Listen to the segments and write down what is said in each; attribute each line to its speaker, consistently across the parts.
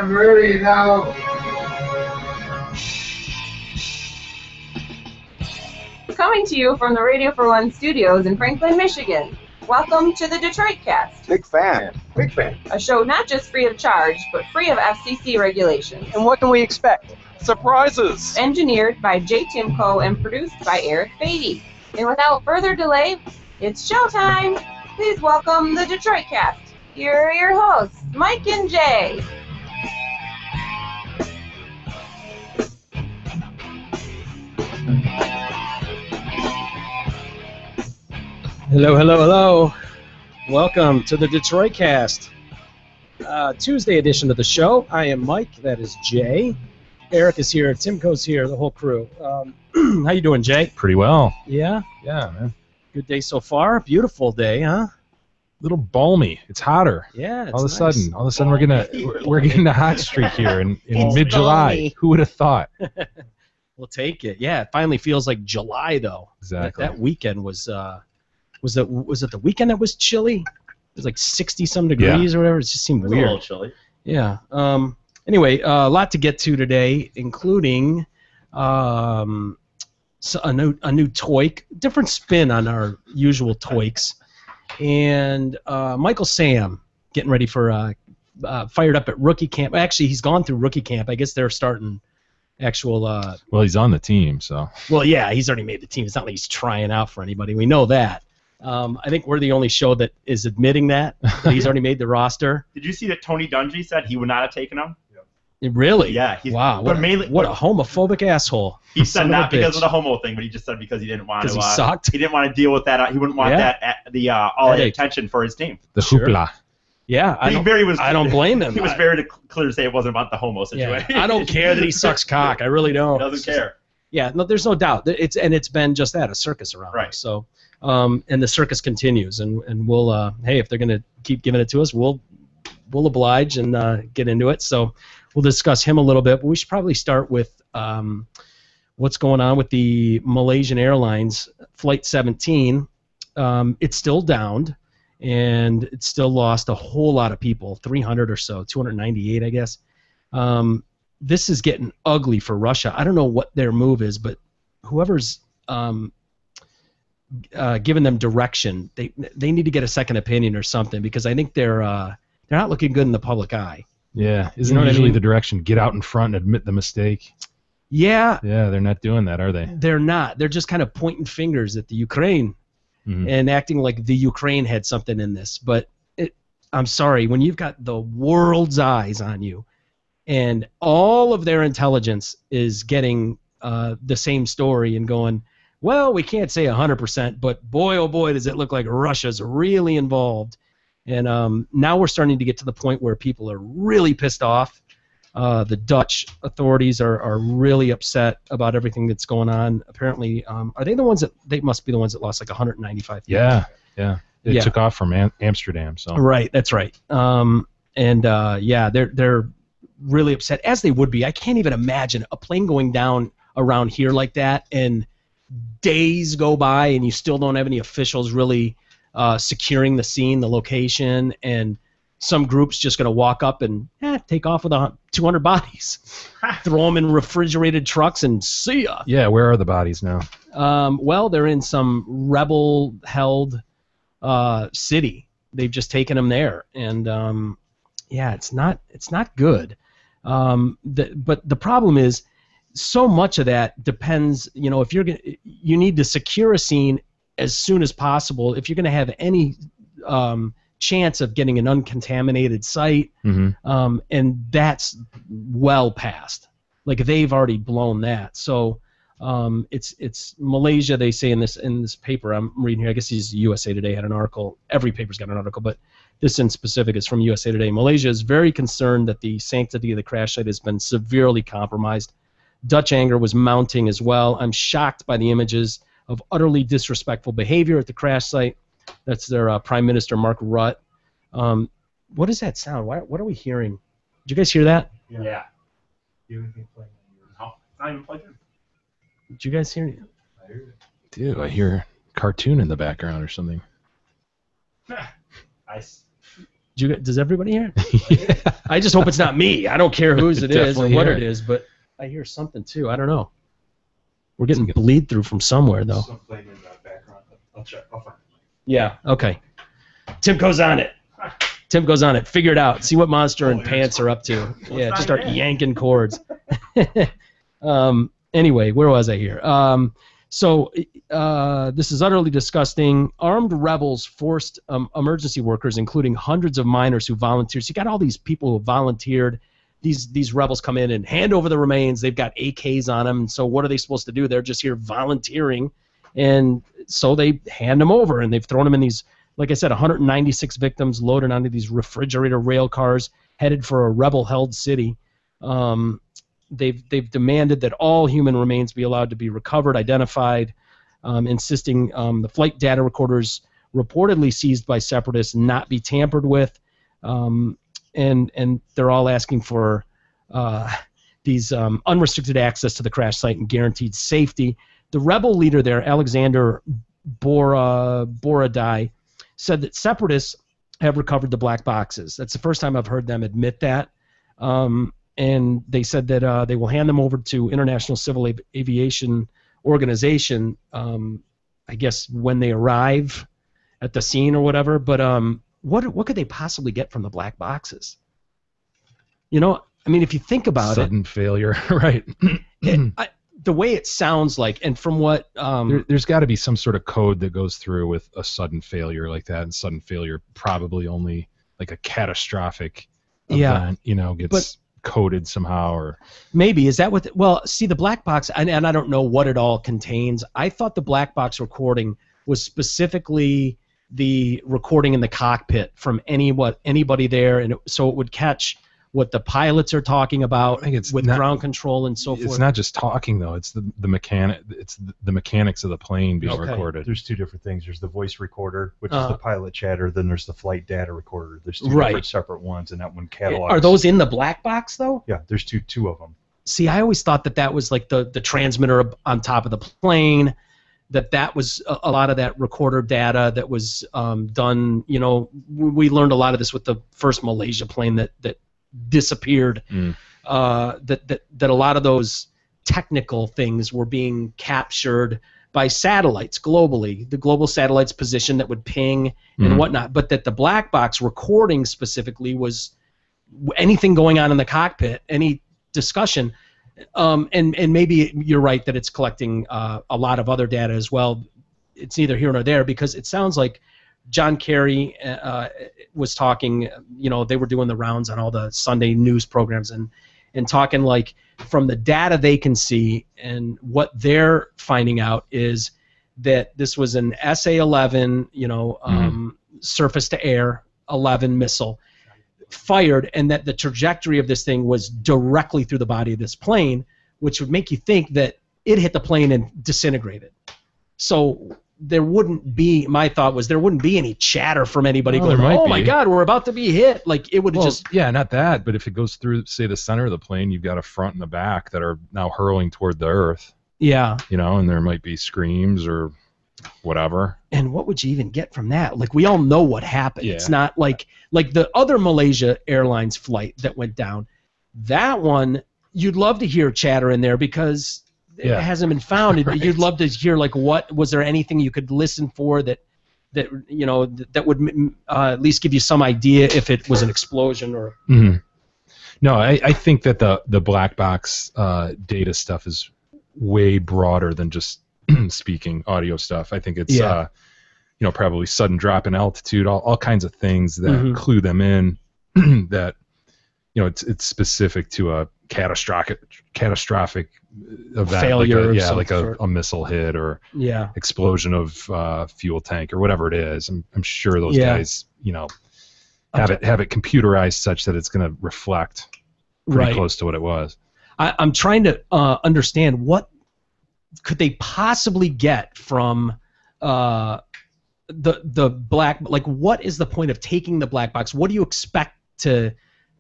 Speaker 1: I'm ready now.
Speaker 2: Coming to you from the Radio for One studios in Franklin, Michigan. Welcome to the Detroit Cast.
Speaker 1: Big fan. Big fan.
Speaker 2: A show not just free of charge, but free of FCC regulations.
Speaker 3: And what can we expect? Surprises!
Speaker 2: Engineered by Jay Timko and produced by Eric Beatty. And without further delay, it's showtime! Please welcome the Detroit Cast. Here are your hosts, Mike and Jay.
Speaker 4: Hello, hello, hello. Welcome to the Detroit Cast. Tuesday edition of the show. I am Mike, that is Jay. Eric is here, Timko's here, the whole crew. How you doing, Jay?
Speaker 5: Pretty well.
Speaker 4: Yeah?
Speaker 5: Yeah, man.
Speaker 4: Good day so far. Beautiful day, huh?
Speaker 5: Little balmy. It's hotter.
Speaker 4: Yeah, it's
Speaker 5: all of a
Speaker 4: nice.
Speaker 5: sudden we're getting a hot streak here in mid-July.
Speaker 4: balmy.
Speaker 5: Who would have thought?
Speaker 4: We'll take it. Yeah, it finally feels like July, though.
Speaker 5: Exactly.
Speaker 4: That weekend was it the weekend that was chilly? It was like 60-some degrees or whatever. It just seemed weird.
Speaker 6: A little chilly.
Speaker 4: Yeah. Anyway, a lot to get to today, including a new toy, different spin on our usual toys, and Michael Sam getting ready for fired up at rookie camp. Actually, he's gone through rookie camp. I guess they're starting actual.
Speaker 5: Well, he's on the team, so.
Speaker 4: Well, yeah, he's already made the team. It's not like he's trying out for anybody. We know that. I think we're the only show that is admitting that he's already made the roster.
Speaker 6: Did you see that Tony Dungy said he would not have taken him?
Speaker 4: Really?
Speaker 6: Yeah.
Speaker 4: Wow. What a homophobic asshole.
Speaker 6: He said not because of the homo thing, but he just said because he didn't want to.
Speaker 4: Because he sucked?
Speaker 6: He didn't want to deal with that. He wouldn't want all the attention for his team.
Speaker 5: The hoopla.
Speaker 4: Yeah, I don't blame him.
Speaker 6: He was very clear to say it wasn't about the homo situation.
Speaker 4: Yeah, I don't care that he sucks cock. I really don't.
Speaker 6: He doesn't care.
Speaker 4: Yeah, no, there's no doubt. It's been just that, a circus around.
Speaker 6: Right.
Speaker 4: Him. So, and the circus continues, and we'll hey, if they're gonna keep giving it to us, we'll oblige and get into it. So we'll discuss him a little bit, but we should probably start with what's going on with the Malaysian Airlines Flight 17. It's still downed, and it still lost a whole lot of people, 300 or so, 298, I guess. This is getting ugly for Russia. I don't know what their move is, but whoever's giving them direction, they need to get a second opinion or something, because I think they're not looking good in the public eye.
Speaker 5: Yeah, isn't usually the direction get out in front and admit the mistake?
Speaker 4: Yeah.
Speaker 5: Yeah, they're not doing that, are they?
Speaker 4: They're not. They're just kind of pointing fingers at the Ukraine and acting like the Ukraine had something in this. But I'm sorry, when you've got the world's eyes on you and all of their intelligence is getting the same story and going, well, we can't say 100%, but boy, oh boy, does it look like Russia's really involved. And now we're starting to get to the point where people are really pissed off. The Dutch authorities are really upset about everything that's going on. Apparently, are they the ones that, they must be the ones that lost like 195 people?
Speaker 5: Yeah. It took off from Amsterdam. So.
Speaker 4: Right, that's right. They're really upset, as they would be. I can't even imagine a plane going down around here like that and days go by and you still don't have any officials really securing the scene, the location, and some group's just going to walk up and take off with 200 bodies, throw them in refrigerated trucks and see ya.
Speaker 5: Yeah, where are the bodies now?
Speaker 4: Well, they're in some rebel-held city. They've just taken them there, and it's not good. But the problem is, so much of that depends. If you need to secure a scene as soon as possible. If you're going to have any chance of getting an uncontaminated site, and that's well past. Like, they've already blown that. So it's Malaysia, they say in this paper I'm reading here. I guess it's USA Today had an article. Every paper's got an article, but this in specific is from USA Today. Malaysia is very concerned that the sanctity of the crash site has been severely compromised. Dutch anger was mounting as well. I'm shocked by the images of utterly disrespectful behavior at the crash site. That's their Prime Minister, Mark Rutte. What is that sound? What are we hearing? Did you guys hear that?
Speaker 6: Yeah. No, it's not even plugged in.
Speaker 4: Did you guys hear it?
Speaker 6: I heard it.
Speaker 5: Dude, I hear a cartoon in the background or something.
Speaker 4: Does everybody hear it?
Speaker 5: Yeah.
Speaker 4: I just hope it's not me. I don't care whose it is or
Speaker 5: Definitely
Speaker 4: what
Speaker 5: hear
Speaker 4: it
Speaker 5: it.
Speaker 4: is, but I hear something too. I don't know. We're getting bleed through from somewhere though.
Speaker 6: Some playing in the background. I'll check. I'll find it.
Speaker 4: Yeah. Okay. Tim goes on it. Tim goes on it. Figure it out. See what Monster and Pants are up to. Yeah. Just start yanking cords. Anyway, where was I here? This is utterly disgusting. Armed rebels forced emergency workers, including hundreds of miners who volunteered. So you got all these people who volunteered. These rebels come in and hand over the remains. They've got AKs on them. So what are they supposed to do? They're just here volunteering. And so they hand them over, and they've thrown them in these, like I said, 196 victims loaded onto these refrigerator rail cars headed for a rebel-held city. They've demanded that all human remains be allowed to be recovered, identified, insisting the flight data recorders reportedly seized by separatists not be tampered with, and they're all asking for these unrestricted access to the crash site and guaranteed safety. The rebel leader there, Alexander Borodai, said that separatists have recovered the black boxes. That's the first time I've heard them admit that. And they said that they will hand them over to International Civil Aviation Organization, I guess, when they arrive at the scene or whatever. But what could they possibly get from the black boxes? You know, I mean, if you think about
Speaker 5: Sudden failure, right?
Speaker 4: The way it sounds like, and from what
Speaker 5: there's got to be some sort of code that goes through with a sudden failure like that, and sudden failure probably only like a catastrophic event, gets coded somehow, or
Speaker 4: maybe is that what? Well, see, the black box, and I don't know what it all contains. I thought the black box recording was specifically the recording in the cockpit from anybody there, and so it would catch what the pilots are talking about with ground control and so forth.
Speaker 5: It's not just talking though; it's the mechanic. It's the mechanics of the plane being recorded.
Speaker 6: There's two different things. There's the voice recorder, which is the pilot chatter. Then there's the flight data recorder. There's two different separate ones, and that one catalogs.
Speaker 4: Are those in the black box though?
Speaker 6: Yeah, there's two of them.
Speaker 4: See, I always thought that was like the transmitter on top of the plane. That was a lot of that recorder data that was done. You know, we learned a lot of this with the first Malaysia plane that disappeared. That a lot of those technical things were being captured by satellites globally, the global satellites position that would ping and whatnot, but that the black box recording specifically was anything going on in the cockpit, any discussion, and maybe you're right that it's collecting a lot of other data as well. It's neither here nor there, because it sounds like John Kerry was talking, they were doing the rounds on all the Sunday news programs and talking like from the data they can see, and what they're finding out is that this was an SA-11, surface to air 11 missile fired, and that the trajectory of this thing was directly through the body of this plane, which would make you think that it hit the plane and disintegrated. So there wouldn't be, my thought was there wouldn't be any chatter from anybody going, oh my God, we're about to be hit. Like it would just.
Speaker 5: Yeah, not that, but if it goes through, say, the center of the plane, you've got a front and a back that are now hurling toward the earth.
Speaker 4: Yeah.
Speaker 5: And there might be screams or whatever.
Speaker 4: And what would you even get from that? Like, we all know what happened.
Speaker 5: Yeah.
Speaker 4: It's not like the other Malaysia Airlines flight that went down. That one, you'd love to hear chatter in there because it hasn't been found. Right. You'd love to hear, like, what was there anything you could listen for that would at least give you some idea if it was an explosion or.
Speaker 5: Mm-hmm. No, I think that the black box data stuff is way broader than just speaking audio stuff. I think it's probably sudden drop in altitude, all kinds of things that clue them in that it's specific to a catastrophic event,
Speaker 4: failure,
Speaker 5: like a missile hit or explosion of fuel tank or whatever it is. I'm sure those guys have it computerized such that it's going to reflect pretty close to what it was.
Speaker 4: I'm trying to understand what could they possibly get from the black, like, what is the point of taking the black box? What do you expect to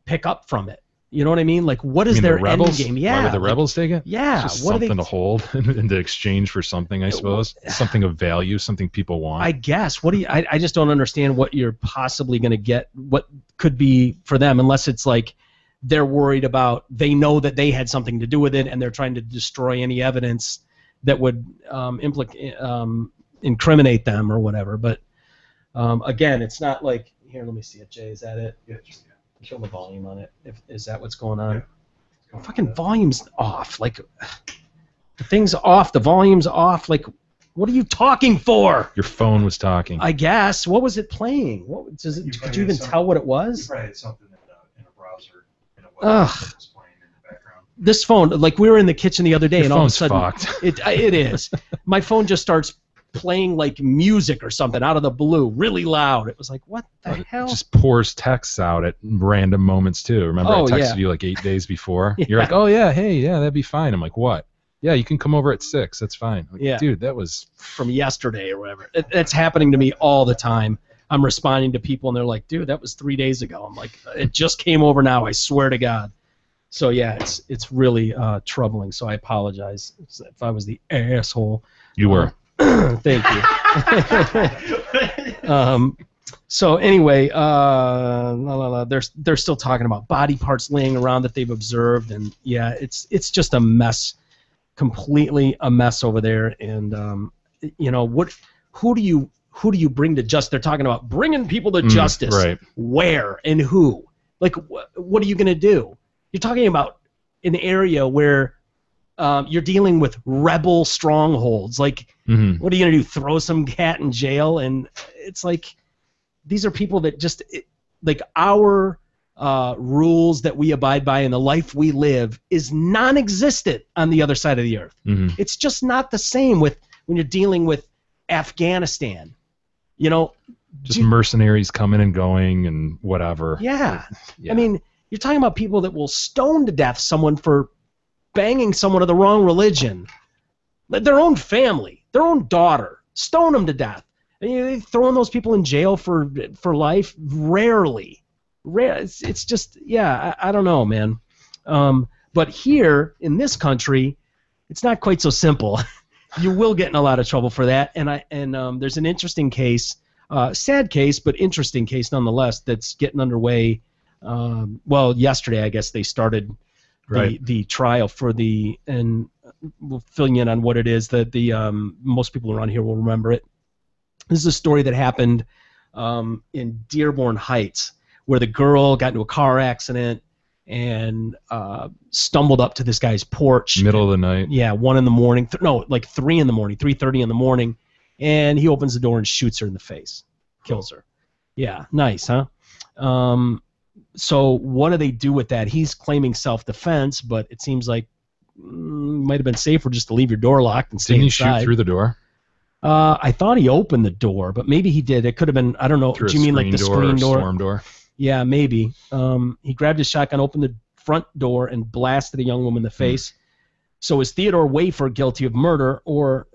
Speaker 4: pick up from it? You know what I mean? Like, what is their end game? Yeah.
Speaker 5: Why would the rebels take it?
Speaker 4: Yeah.
Speaker 5: It's just
Speaker 4: what
Speaker 5: something to hold in exchange for something, I suppose. Something of value, something people want.
Speaker 4: I guess. What do you? I just don't understand what you're possibly going to get. What could be for them, unless it's like they're worried about. They know that they had something to do with it, and they're trying to destroy any evidence that would incriminate them or whatever. But again, it's not like here. Let me see it. Jay, is that it?
Speaker 6: Yeah.
Speaker 4: Kill the volume on it. Is that what's going on? Yeah. Fucking volume's off. Like, the thing's off. The volume's off. Like, what are you talking for?
Speaker 5: Your phone was talking.
Speaker 4: I guess. What was it playing? What does it? Could you even tell what it was?
Speaker 6: You probably had something in a browser.
Speaker 4: Ugh.
Speaker 6: Was playing in the background.
Speaker 4: This phone, like we were in the kitchen the other day,
Speaker 5: Your
Speaker 4: and all of a
Speaker 5: phone's
Speaker 4: sudden,
Speaker 5: fucked.
Speaker 4: It is. My phone just starts playing like music or something out of the blue, really loud. It was like, what the hell?
Speaker 5: It just pours texts out at random moments too. Remember, I texted you like 8 days before.
Speaker 4: Yeah.
Speaker 5: You're like, oh yeah, hey, yeah, that'd be fine. I'm like, what? Yeah, you can come over at 6. That's fine. Like,
Speaker 4: yeah,
Speaker 5: dude, that was
Speaker 4: from yesterday or whatever. It's happening to me all the time. I'm responding to people and they're like, dude, that was 3 days ago. I'm like, it just came over now. I swear to God. So yeah, it's really troubling. So I apologize if I was the asshole.
Speaker 5: You were.
Speaker 4: Thank you. So anyway, they're still talking about body parts laying around that they've observed, and yeah, it's just a mess, completely a mess over there. And you know who do you bring to justice? They're talking about bringing people to justice.
Speaker 5: Right.
Speaker 4: Where and who? Like, what are you going to do? You're talking about an area where you're dealing with rebel strongholds. Like, what are you going to do? Throw some cat in jail? And it's like, these are people that just, like, our rules that we abide by and the life we live is non-existent on the other side of the earth. It's just not the same when you're dealing with Afghanistan. You know,
Speaker 5: just mercenaries coming and going and whatever.
Speaker 4: Yeah. I mean, you're talking about people that will stone to death someone for banging someone of the wrong religion, their own family, their own daughter, stone them to death. And they're throwing those people in jail for life. Rarely. It's just, yeah, I don't know, man. But here in this country, it's not quite so simple. You will get in a lot of trouble for that. And there's an interesting case, sad case, but interesting case nonetheless, that's getting underway. Well, yesterday I guess they started the trial for and we'll fill you in on what it is that most people around here will remember it. This is a story that happened in Dearborn Heights, where the girl got into a car accident and stumbled up to this guy's porch.
Speaker 5: Middle of the night.
Speaker 4: Yeah, 1 in the morning. Like 3 in the morning, 3:30 in the morning, and he opens the door and shoots her in the face, kills her. Yeah, nice, huh? So what do they do with that? He's claiming self-defense, but it seems like might have been safer just to leave your door locked and stay
Speaker 5: inside.
Speaker 4: inside.
Speaker 5: Didn't he shoot through the door?
Speaker 4: I thought he opened the door, but maybe he did. It could have been, I don't know.
Speaker 5: Through
Speaker 4: do you mean like the screen door?
Speaker 5: Storm door?
Speaker 4: Yeah, maybe. He grabbed his shotgun, opened the front door, and blasted a young woman in the face. So is Theodore Wafer guilty of murder, or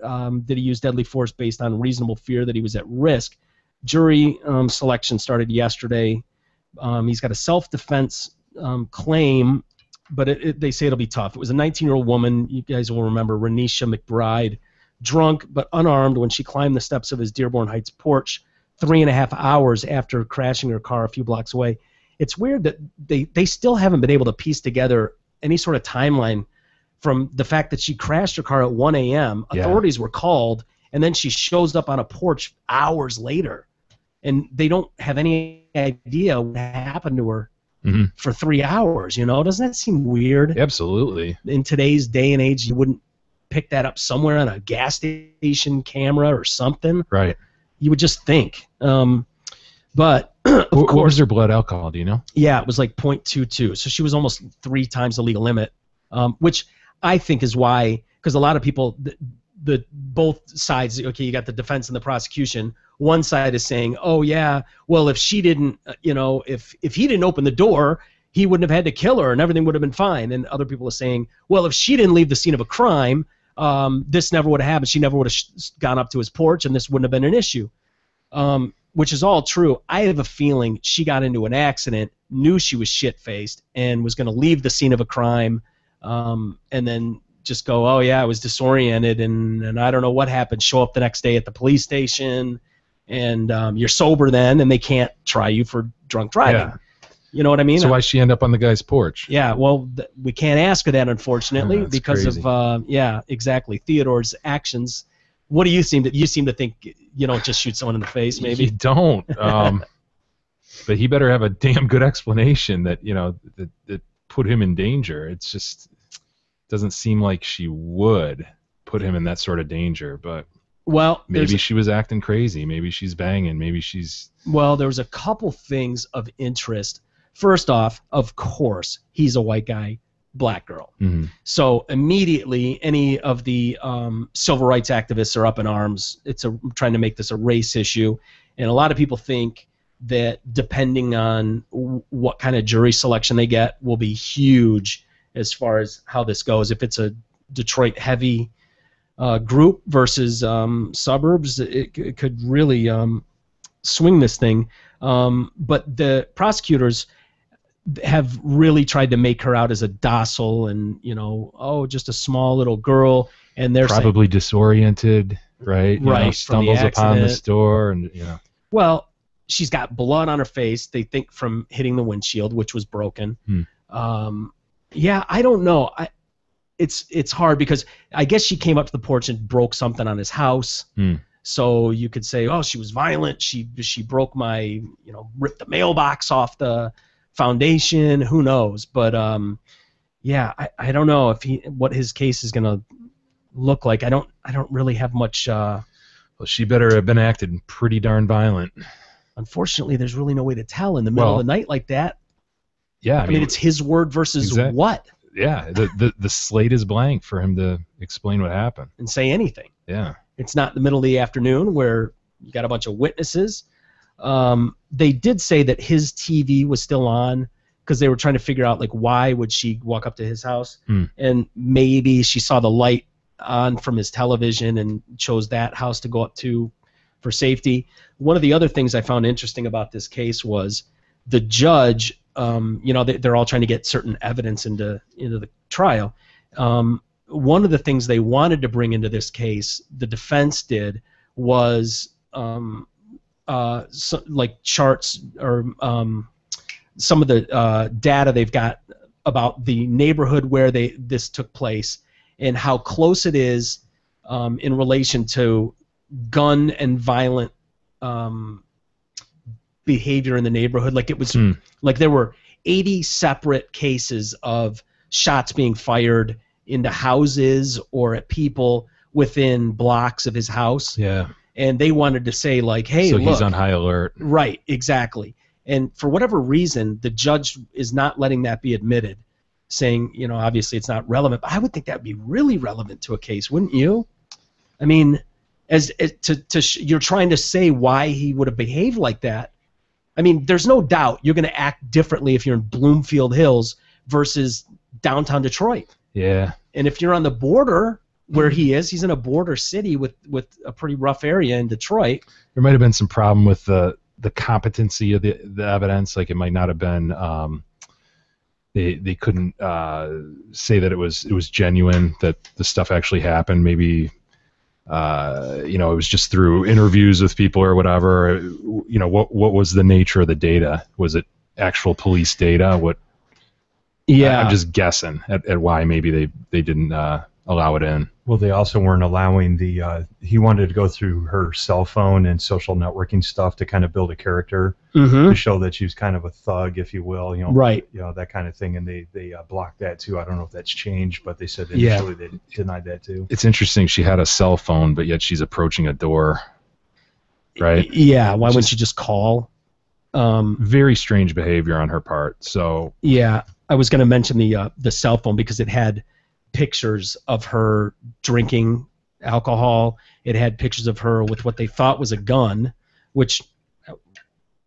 Speaker 4: did he use deadly force based on reasonable fear that he was at risk? Jury selection started yesterday. He's got a self-defense claim, but they say it'll be tough. It was a 19-year-old woman, you guys will remember, Renisha McBride, drunk but unarmed when she climbed the steps of his Dearborn Heights porch 3.5 hours after crashing her car a few blocks away. It's weird that they still haven't been able to piece together any sort of timeline from the fact that she crashed her car at 1 a.m.
Speaker 5: Yeah.
Speaker 4: Authorities were called, and then she shows up on a porch hours later. And they don't have any idea what happened to her for 3 hours, you know? Doesn't that seem weird?
Speaker 5: Absolutely.
Speaker 4: In today's day and age, you wouldn't pick that up somewhere on a gas station camera or something.
Speaker 5: Right.
Speaker 4: You would just think. But, of
Speaker 5: What
Speaker 4: course,
Speaker 5: was her blood alcohol, do you know?
Speaker 4: yeah, it was like 0.22. So she was almost 3 times the legal limit, which I think is why, because a lot of people, both sides, okay, you got the defense and the prosecution. One side is saying, oh, yeah, well, if she didn't, if he didn't open the door, he wouldn't have had to kill her and everything would have been fine. And other people are saying, well, if she didn't leave the scene of a crime, this never would have happened. She never would have gone up to his porch and this wouldn't have been an issue. which is all true. I have a feeling she got into an accident, knew she was shit-faced, and was going to leave the scene of a crime, and then just go, oh yeah, I was disoriented, and I don't know what happened. Show up the next day at the police station, and you're sober then, and they can't try you for drunk driving.
Speaker 5: Yeah.
Speaker 4: You know what I mean?
Speaker 5: So why she end up on the guy's porch?
Speaker 4: Yeah, well, we can't ask her that, unfortunately,
Speaker 5: That's
Speaker 4: because
Speaker 5: crazy.
Speaker 4: of yeah, exactly, Theodore's actions. What do you seem to think you don't just shoot someone in the face, maybe?
Speaker 5: You don't. But he better have a damn good explanation that that put him in danger. It's just doesn't seem like she would put him in that sort of danger. But
Speaker 4: well,
Speaker 5: maybe she was acting crazy. Maybe she's banging. Maybe she's.
Speaker 4: Well, there was a couple things of interest. First off, of course, he's a white guy, black girl.
Speaker 5: Mm-hmm.
Speaker 4: So immediately, any of the civil rights activists are up in arms. Trying to make this a race issue, and a lot of people think that depending on what kind of jury selection they get will be huge as far as how this goes. If it's a Detroit heavy group versus suburbs, it could really swing this thing. But the prosecutors have really tried to make her out as a docile and just a small little girl, and they're
Speaker 5: probably saying, disoriented, right? Stumbles upon the store, and
Speaker 4: Well, she's got blood on her face. They think from hitting the windshield, which was broken. Yeah, I don't know. It's hard because I guess she came up to the porch and broke something on his house. So you could say, oh, she was violent. She broke my, ripped the mailbox off the foundation. Who knows? But yeah, I don't know what his case is gonna look like. I don't really have much.
Speaker 5: Well, she better have been acting pretty darn violent.
Speaker 4: Unfortunately, there's really no way to tell in the middle of the night like that.
Speaker 5: Yeah,
Speaker 4: I mean it's his word versus what?
Speaker 5: Yeah, the slate is blank for him to explain what happened
Speaker 4: and say anything.
Speaker 5: Yeah,
Speaker 4: it's not the middle of the afternoon where you got a bunch of witnesses. They did say that his TV was still on because they were trying to figure out why would she walk up to his house, and maybe she saw the light on from his television and chose that house to go up to for safety. One of the other things I found interesting about this case was the judge. They're all trying to get certain evidence into the trial. One of the things they wanted to bring into this case, the defense did, was charts or some of the data they've got about the neighborhood where this took place and how close it is in relation to gun and violent behavior in the neighborhood. It was there were 80 separate cases of shots being fired into houses or at people within blocks of his house.
Speaker 5: Yeah.
Speaker 4: And they wanted to say hey,
Speaker 5: so
Speaker 4: look,
Speaker 5: he's on high alert.
Speaker 4: Right, exactly. And for whatever reason, the judge is not letting that be admitted, saying, obviously it's not relevant. But I would think that would be really relevant to a case, wouldn't you? I mean, you're trying to say why he would have behaved like that. I mean, there's no doubt you're going to act differently if you're in Bloomfield Hills versus downtown Detroit.
Speaker 5: Yeah.
Speaker 4: And if you're on the border where he's in a border city with a pretty rough area in Detroit.
Speaker 5: There might have been some problem with the competency of the evidence. It might not have been they couldn't say that it was genuine, that the stuff actually happened. Maybe it was just through interviews with people or whatever. What was the nature of the data? Was it actual police data?
Speaker 4: Yeah,
Speaker 5: I'm just guessing at why maybe they didn't allow it in.
Speaker 6: Well, they also weren't allowing he wanted to go through her cell phone and social networking stuff to kind of build a character to show that she was kind of a thug, if you will,
Speaker 4: right,
Speaker 6: that kind of thing, and they blocked that too. I don't know if that's changed, but they said initially they denied that too.
Speaker 5: It's interesting. She had a cell phone, but yet she's approaching a door, right?
Speaker 4: Yeah, why wouldn't you just call?
Speaker 5: Very strange behavior on her part. So
Speaker 4: yeah, I was going to mention the cell phone because it had pictures of her drinking alcohol. It had pictures of her with what they thought was a gun, which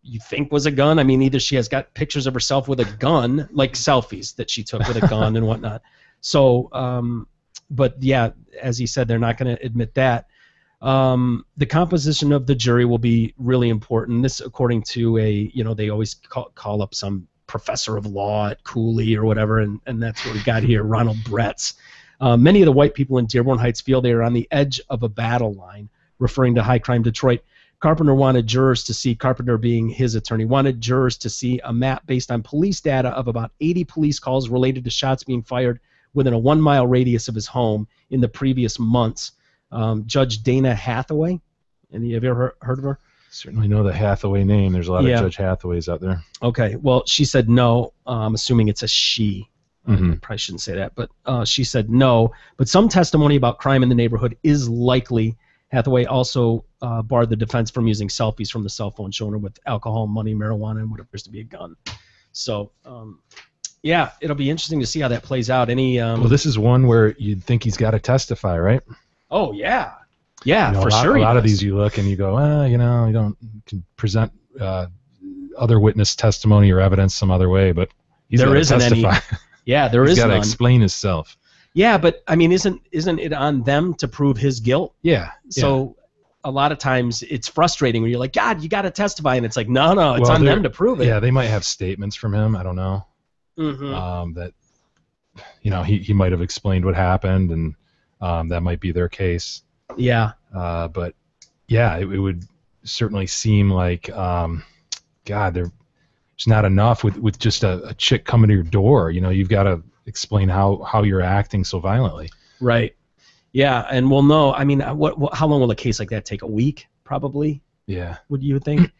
Speaker 4: you think was a gun. I mean, either she has got pictures of herself with a gun, like selfies that she took with a gun and whatnot. So, but yeah, as he said, they're not going to admit that. The composition of the jury will be really important. This, according to they always call up some professor of law at Cooley or whatever, and that's what we got here, Ronald Bretz. Many of the white people in Dearborn Heights feel they are on the edge of a battle line, referring to High Crime Detroit. Carpenter wanted jurors to see, Carpenter being his attorney, wanted jurors to see a map based on police data of about 80 police calls related to shots being fired within a 1-mile radius of his home in the previous months. Judge Dana Hathaway, have you ever heard of her?
Speaker 5: Certainly know the Hathaway name. There's a lot of Judge Hathaways out there.
Speaker 4: Okay, well, she said no. I'm assuming it's a she.
Speaker 5: Mm-hmm.
Speaker 4: I probably shouldn't say that, but she said no. But some testimony about crime in the neighborhood is likely. Hathaway also barred the defense from using selfies from the cell phone showing her with alcohol, money, marijuana, and what appears to be a gun. So, it'll be interesting to see how that plays out. Well,
Speaker 5: this is one where you'd think he's got to testify, right?
Speaker 4: Oh, yeah. Yeah, for sure.
Speaker 5: A lot of these you look and you go, you can present other witness testimony or evidence some other way, but
Speaker 4: there isn't testify. Any. Yeah, there is none.
Speaker 5: He's got to explain himself.
Speaker 4: Yeah, but I mean, isn't it on them to prove his guilt?
Speaker 5: Yeah.
Speaker 4: So a lot of times it's frustrating when you're like, God, you got to testify, and it's like, no, it's on them to prove it.
Speaker 5: Yeah, they might have statements from him. I don't know.
Speaker 4: Mm-hmm.
Speaker 5: That he might have explained what happened, and that might be their case.
Speaker 4: Yeah.
Speaker 5: But yeah, it would certainly seem like there's not enough with just a chick coming to your door. You've got to explain how you're acting so violently.
Speaker 4: Right. Yeah, and we'll know. I mean, how long will a case like that take? A week, probably.
Speaker 5: Yeah.
Speaker 4: Would you think?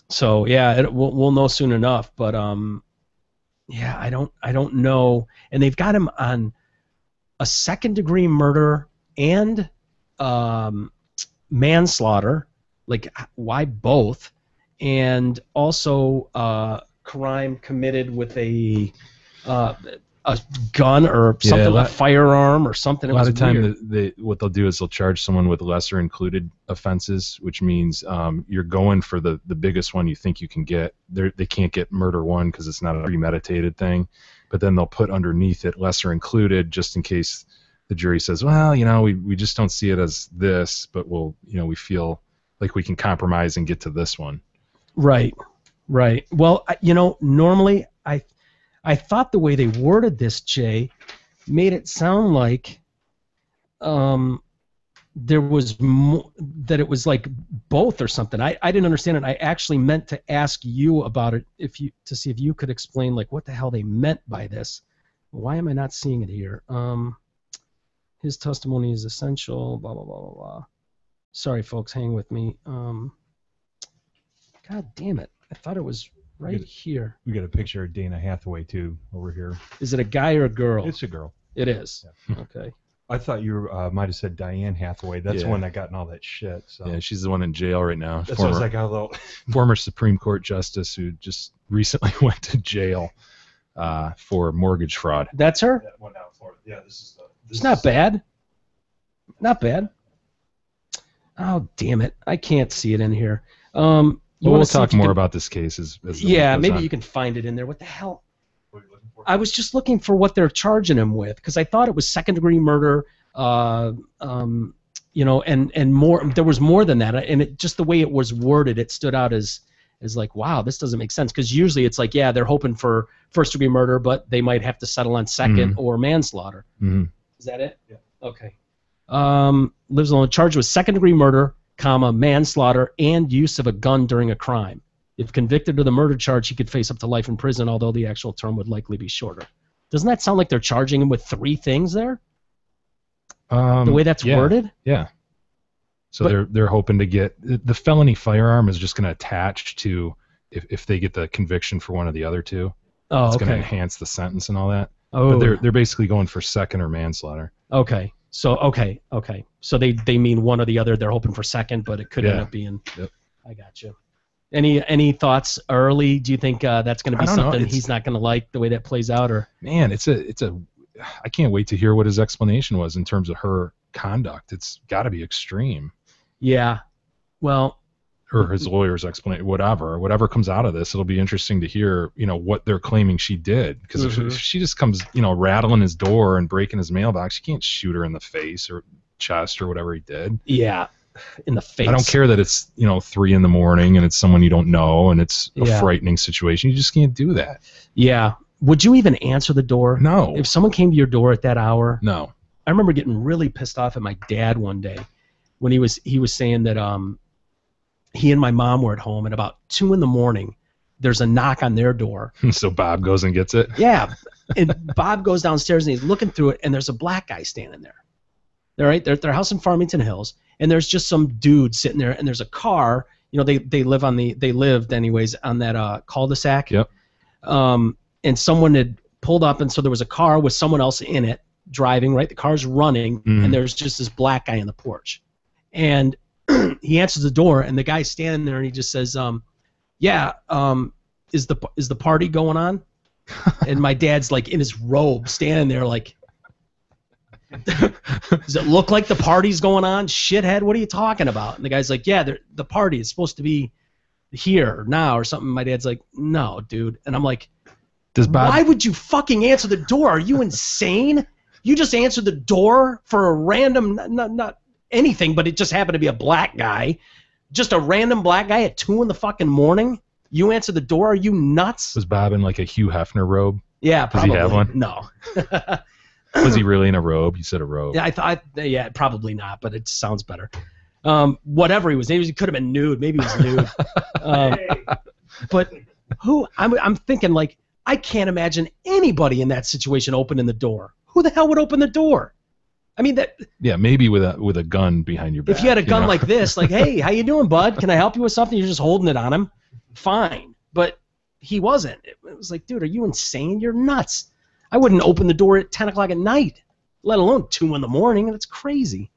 Speaker 4: So yeah, we'll know soon enough. But I don't know. And they've got him on a second-degree murder and manslaughter. Like, why both? And also crime committed with a gun or something, a firearm or something.
Speaker 5: A lot of time, what they'll do is they'll charge someone with lesser included offenses, which means you're going for the biggest one you think you can get. They can't get murder one because it's not a premeditated thing, but then they'll put underneath it lesser included just in case the jury says, well, we just don't see it as this, but we feel like we can compromise and get to this one. Right.
Speaker 4: Well, normally I thought the way they worded this, Jay, made it sound like there was that it was like both or something. I didn't understand it. I actually meant to ask you about it to see if you could explain like what the hell they meant by this. Why am I not seeing it here? His testimony is essential. Blah blah blah blah blah. Sorry, folks, hang with me. God damn it! I thought it was right here.
Speaker 6: We got a picture of Dana Hathaway too over here.
Speaker 4: Is it a guy or a girl?
Speaker 6: It's a girl.
Speaker 4: It is.
Speaker 6: Yeah.
Speaker 4: Okay.
Speaker 6: I thought you might have said Diane Hathaway. That's the one that got in all that shit. So.
Speaker 5: Yeah, she's the one in jail right now.
Speaker 6: That's what I was like,
Speaker 5: former Supreme Court justice who just recently went to jail for mortgage fraud.
Speaker 4: That's her?
Speaker 6: That one out in Florida. Yeah, this is
Speaker 4: it's not bad. Not bad. Oh, damn it. I can't see it in here.
Speaker 5: We'll talk more about this case as
Speaker 4: maybe you can find it in there. What the hell?
Speaker 6: What are you looking for?
Speaker 4: I was just looking for what they're charging him with because I thought it was second-degree murder, and more. There was more than that, and it just the way it was worded, it stood out as like, wow, this doesn't make sense. Because usually it's like, yeah, they're hoping for first-degree murder, but they might have to settle on second or manslaughter.
Speaker 5: Mm-hmm.
Speaker 4: Is that it?
Speaker 6: Yeah.
Speaker 4: Okay. Lives alone, charged with second-degree murder, manslaughter, and use of a gun during a crime. If convicted of the murder charge, he could face up to life in prison, although the actual term would likely be shorter. Doesn't that sound like they're charging him with 3 things there? The way that's worded?
Speaker 5: Yeah. So they're hoping to get the felony firearm is just going to attach to if they get the conviction for one of the other 2.
Speaker 4: Oh,
Speaker 5: it's
Speaker 4: okay.
Speaker 5: going to enhance the sentence and all that.
Speaker 4: Oh.
Speaker 5: But they're basically going for second or manslaughter.
Speaker 4: Okay. So okay. So they mean one or the other. They're hoping for second, but it could end up being.
Speaker 5: Yep.
Speaker 4: I got you. Any thoughts early? Do you think that's going to be something he's not going to like the way that plays out, or?
Speaker 5: Man, it's a. I can't wait to hear what his explanation was in terms of her conduct. It's got to be extreme.
Speaker 4: Yeah. Well.
Speaker 5: Or his lawyer's explanation, whatever comes out of this, it'll be interesting to hear, what they're claiming she did. Because if she just comes, rattling his door and breaking his mailbox, you can't shoot her in the face or chest or whatever he did.
Speaker 4: Yeah, in the face.
Speaker 5: I don't care that it's 3 a.m. and it's someone you don't know and it's a frightening situation. You just can't do that.
Speaker 4: Yeah. Would you even answer the door?
Speaker 5: No.
Speaker 4: If someone came to your door at that hour?
Speaker 5: No.
Speaker 4: I remember getting really pissed off at my dad one day when he was saying that he and my mom were at home, and about 2 a.m. there's a knock on their door.
Speaker 5: So Bob goes and gets it?
Speaker 4: Yeah. And Bob goes downstairs and he's looking through it, and there's a black guy standing there. They're right. They're at their house in Farmington Hills, and there's just some dude sitting there, and there's a car. They lived anyways on that cul-de-sac.
Speaker 5: Yep.
Speaker 4: And someone had pulled up, and so there was a car with someone else in it driving. Right. The car's running, and there's just this black guy on the porch, and he answers the door, and the guy's standing there, and he just says, is the party going on? And my dad's like in his robe standing there like, does it look like the party's going on? Shithead, what are you talking about? And the guy's like, yeah, the party is supposed to be here now or something. My dad's like, no, dude. And I'm like, why would you fucking answer the door? Are you insane? You just answered the door for a random, not anything, but it just happened to be a black guy. Just a random black guy at 2 a.m. You answer the door? Are you nuts?
Speaker 5: Was Bob in like a Hugh Hefner robe?
Speaker 4: Yeah, probably.
Speaker 5: Does he have one?
Speaker 4: No.
Speaker 5: Was he really in a robe? You said a robe.
Speaker 4: Yeah, I thought. Yeah, probably not, but it sounds better. Whatever he was, maybe he could have been nude. Maybe he was nude. But who? I'm thinking like I can't imagine anybody in that situation opening the door. Who the hell would open the door? I mean that.
Speaker 5: Yeah, maybe with a gun behind your back.
Speaker 4: If you had a gun like this, like, hey, how you doing, bud? Can I help you with something? You're just holding it on him. Fine, but he wasn't. It was like, dude, are you insane? You're nuts. I wouldn't open the door at 10 o'clock at night, let alone 2 a.m. That's crazy.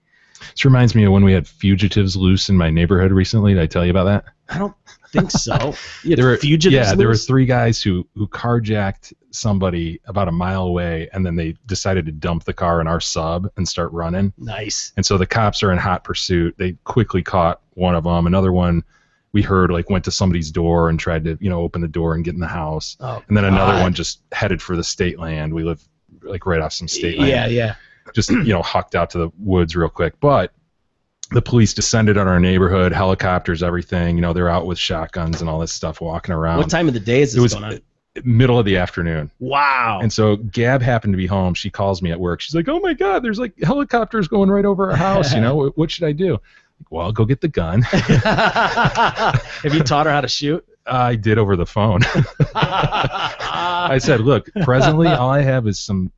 Speaker 5: This reminds me of when we had fugitives loose in my neighborhood recently. Did I tell you about that?
Speaker 4: I don't think so.
Speaker 5: There were
Speaker 4: fugitives loose?
Speaker 5: There were 3 guys who carjacked somebody about a mile away, and then they decided to dump the car in our sub and start running.
Speaker 4: Nice.
Speaker 5: And so the cops are in hot pursuit. They quickly caught one of them. Another one we heard went to somebody's door and tried to open the door and get in the house.
Speaker 4: Oh,
Speaker 5: and then another one just headed for the state land. We live right off some state land.
Speaker 4: Yeah.
Speaker 5: Just hucked out to the woods real quick. But the police descended on our neighborhood, helicopters, everything. They're out with shotguns and all this stuff, walking around.
Speaker 4: What time of the day is this going on?
Speaker 5: Middle of the afternoon.
Speaker 4: Wow.
Speaker 5: And so Gab happened to be home. She calls me at work. She's like, "Oh my God, there's helicopters going right over our house. What should I do?" Well, go get the gun.
Speaker 4: Have you taught her how to shoot?
Speaker 5: I did over the phone. I said, "Look, presently all I have is some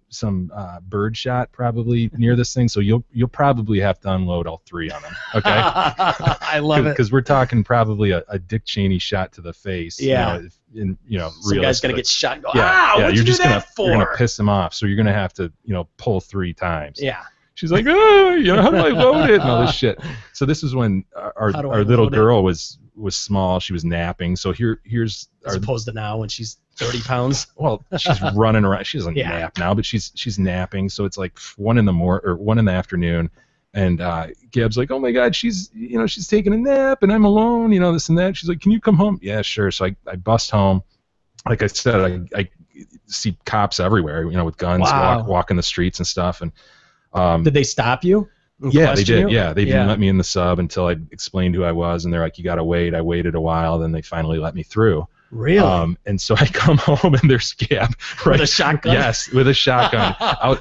Speaker 5: bird shot probably near this thing, so you'll probably have to unload all 3 on them." Okay.
Speaker 4: I love it
Speaker 5: because we're talking probably a Dick Cheney shot to the face.
Speaker 4: Yeah.
Speaker 5: Some
Speaker 4: guy's gonna get shot. And go,
Speaker 5: what'd you do that for? You're gonna piss him off, so you're gonna have to pull 3 times.
Speaker 4: Yeah.
Speaker 5: She's like, how do I load it and all this shit. So this is when our little girl was small. She was napping. So here's
Speaker 4: as opposed to now when she's 30 pounds.
Speaker 5: Well, she's running around. She doesn't nap now, but she's napping. So it's like 1 in the morning or 1 in the afternoon, and Gab's like, "Oh my God, she's taking a nap and I'm alone. This and that." She's like, "Can you come home?" Yeah, sure. So I bust home. Like I said, I see cops everywhere. With guns, walking the streets and stuff, and.
Speaker 4: Did they stop you?
Speaker 5: Yeah, they did. Yeah, they didn't let me in the sub until I explained who I was, and they're like, "You gotta wait." I waited a while, then they finally let me through.
Speaker 4: Really?
Speaker 5: And so I come home and there's Gab right,
Speaker 4: with a shotgun.
Speaker 5: Yes, with a shotgun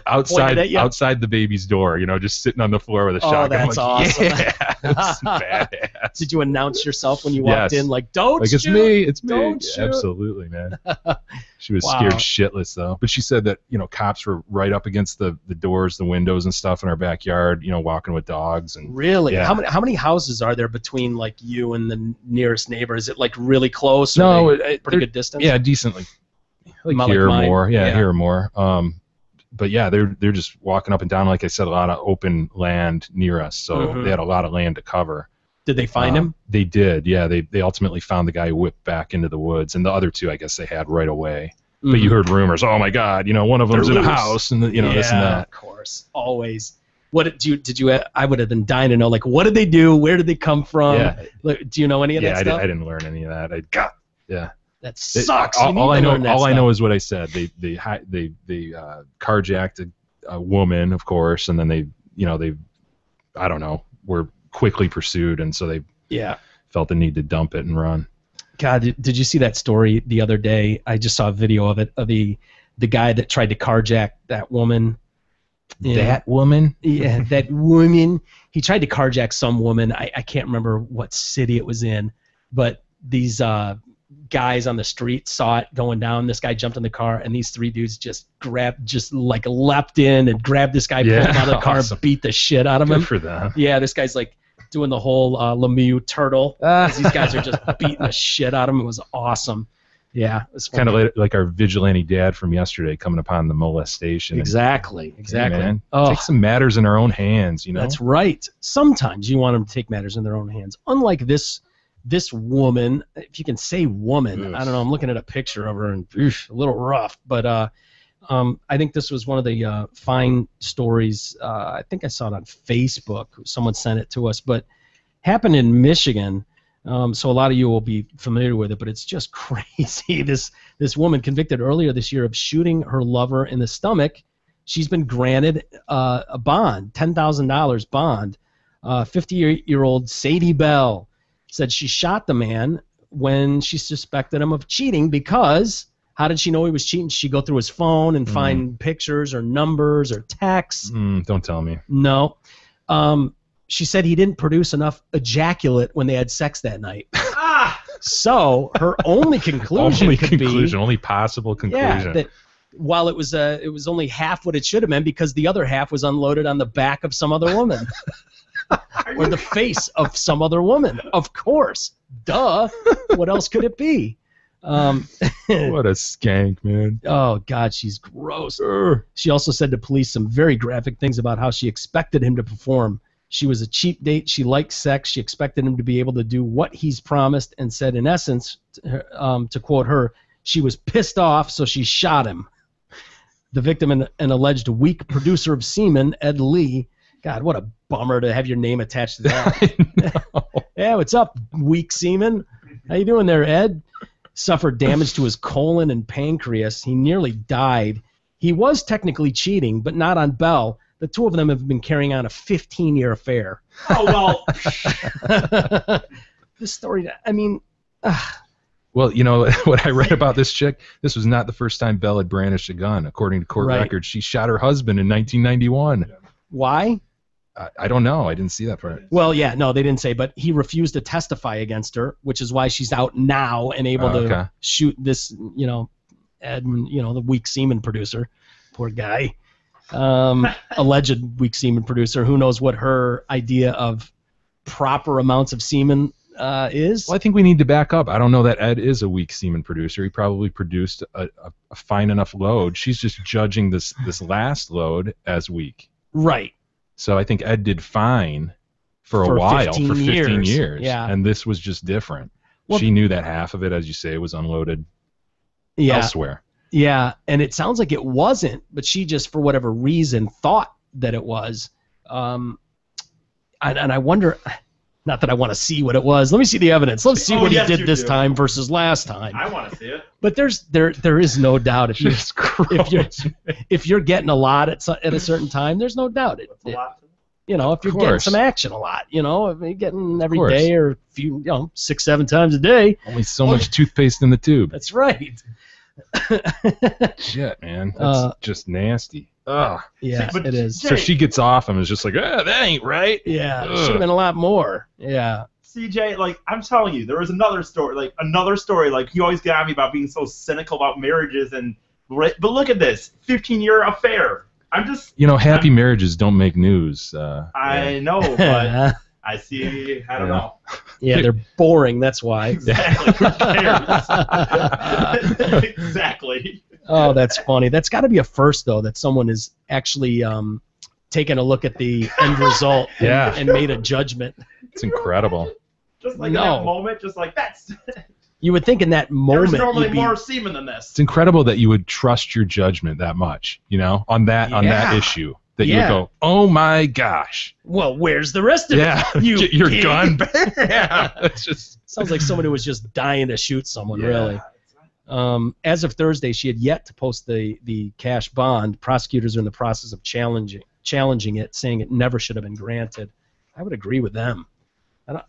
Speaker 5: outside the baby's door. Just sitting on the floor with a shotgun.
Speaker 4: Oh, that's awesome.
Speaker 5: Yeah, it's badass.
Speaker 4: Did you announce yourself when you walked in? Like, don't shoot.
Speaker 5: It's me. It's me.
Speaker 4: Don't shoot.
Speaker 5: Absolutely, man. She was scared shitless though. But she said that cops were right up against the doors, the windows, and stuff in our backyard. Walking with dogs and.
Speaker 4: Really?
Speaker 5: Yeah.
Speaker 4: How many houses are there between you and the nearest neighbor? Is it really close?
Speaker 5: No,
Speaker 4: pretty good distance.
Speaker 5: Yeah, decently. Here or more. Yeah, here or more. But yeah, they're just walking up and down. Like I said, a lot of open land near us, so they had a lot of land to cover.
Speaker 4: Did they find him?
Speaker 5: They did. Yeah, they ultimately found the guy who whipped back into the woods, and the other 2, I guess, they had right away. But you heard rumors. Oh my God, one of them's in a house, and this and that.
Speaker 4: Of course, always. What did you? I would have been dying to know. What did they do? Where did they come from?
Speaker 5: Yeah.
Speaker 4: Do you know any of that stuff?
Speaker 5: I didn't learn any of that.
Speaker 4: That sucks.
Speaker 5: All I know is what I said. They carjacked a woman, of course, and then they I don't know, were quickly pursued, and so they felt the need to dump it and run.
Speaker 4: God, did you see that story the other day? I just saw a video of it, of the guy that tried to carjack that woman.
Speaker 5: That woman?
Speaker 4: Yeah, that woman. He tried to carjack some woman. I can't remember what city it was in, but these guys on the street saw it going down. This guy jumped in the car, and these three dudes just like leapt in and grabbed this guy, pulled him out of the car, and beat the shit out of him.
Speaker 5: Good for them.
Speaker 4: Yeah, this guy's like doing the whole Lemieux turtle. 'Cause these guys are just beating the shit out of him. It was awesome. Yeah,
Speaker 5: it's kind of like our vigilante dad from yesterday coming upon the molestation.
Speaker 4: Exactly.
Speaker 5: Hey, man, take some matters in our own hands, you know.
Speaker 4: That's right. Sometimes you want them to take matters in their own hands. Unlike this woman, if you can say woman, I don't know. I'm looking at a picture of her and a little rough, but I think this was one of the fine stories. I think I saw it on Facebook. Someone sent it to us, but happened in Michigan. So a lot of you will be familiar with it, but it's just crazy. This woman convicted earlier this year of shooting her lover in the stomach. She's been granted a bond, $10,000 bond. 50-year-old Sadie Bell said she shot the man when she suspected him of cheating because how did she know he was cheating? She'd go through his phone and find pictures or numbers or texts.
Speaker 5: Don't tell me.
Speaker 4: No. She said he didn't produce enough ejaculate when they had sex that night. So her only conclusion
Speaker 5: only possible conclusion.
Speaker 4: That while it was only half what it should have been because the other half was unloaded on the back of some other woman. Or the face of some other woman. Of course. Duh. What else could it be?
Speaker 5: What a skank, man.
Speaker 4: Oh, God, she's gross. She also said to police some very graphic things about how she expected him to perform. She was a cheap date. She liked sex. She expected him to be able to do what he's promised and said, in essence, to quote her, she was pissed off, so she shot him. The victim, an alleged weak producer of semen, Ed Lee. God, what a bummer to have your name attached to that. Yeah, what's up, weak semen? How you doing there, Ed? Suffered damage to his colon and pancreas. He nearly died. He was technically cheating, but not on Bell. The two of them have been carrying on a 15-year affair.
Speaker 7: Oh, well.
Speaker 4: This story, I mean...
Speaker 5: Well, you know what I read about this chick? This was not the first time Bell had brandished a gun. According to court records, she shot her husband in 1991.
Speaker 4: Why?
Speaker 5: I don't know. I didn't see that part.
Speaker 4: Well, yeah, no, they didn't say, but he refused to testify against her, which is why she's out now and able to shoot this, Ed, the weak semen producer. Poor guy. Alleged weak semen producer. Who knows what her idea of proper amounts of semen is?
Speaker 5: Well, I think we need to back up. I don't know that Ed is a weak semen producer. He probably produced a fine enough load. She's just judging this last load as weak.
Speaker 4: Right.
Speaker 5: So I think Ed did fine for a while, for 15 years.
Speaker 4: Yeah.
Speaker 5: And this was just different.
Speaker 4: Well,
Speaker 5: she knew that half of it, as you say, was unloaded elsewhere.
Speaker 4: Yeah, and it sounds like it wasn't, but she just, for whatever reason, thought that it was. And I wonder, not that I want to see what it was. Let me see the evidence. Let's see what he did this time versus last time.
Speaker 7: I want to see it.
Speaker 4: But there is no doubt if you're getting a lot at a certain time, there's no doubt. If you're getting some action a lot, if you're getting every day or 6-7 times a day.
Speaker 5: Only so much toothpaste in the tube.
Speaker 4: That's right.
Speaker 5: Shit, man. That's just nasty. Ugh.
Speaker 4: Yeah, it is.
Speaker 5: So she gets off and is just like, that ain't right.
Speaker 4: Yeah, it should have been a lot more. Yeah.
Speaker 7: CJ, I'm telling you, there was another story. You always get at me about being so cynical about marriages, but look at this, 15-year affair.
Speaker 5: Happy marriages don't make news.
Speaker 7: I know, but I see. I don't know.
Speaker 4: Yeah, they're boring. That's why.
Speaker 7: Exactly. Who cares? Exactly.
Speaker 4: Oh, that's funny. That's got to be a first, though, that someone is actually taken a look at the end result and made a judgment.
Speaker 5: It's incredible.
Speaker 7: Just like in that moment, just like that's.
Speaker 4: You would think in that moment.
Speaker 7: There's normally more semen than this.
Speaker 5: It's incredible that you would trust your judgment that much, on that issue. That you would go, oh my gosh.
Speaker 4: Well, where's the rest of it?
Speaker 5: Get your gun back. Yeah.
Speaker 4: It's just sounds like someone who was just dying to shoot someone, really. As of Thursday, she had yet to post the cash bond. Prosecutors are in the process of challenging it, saying it never should have been granted. I would agree with them.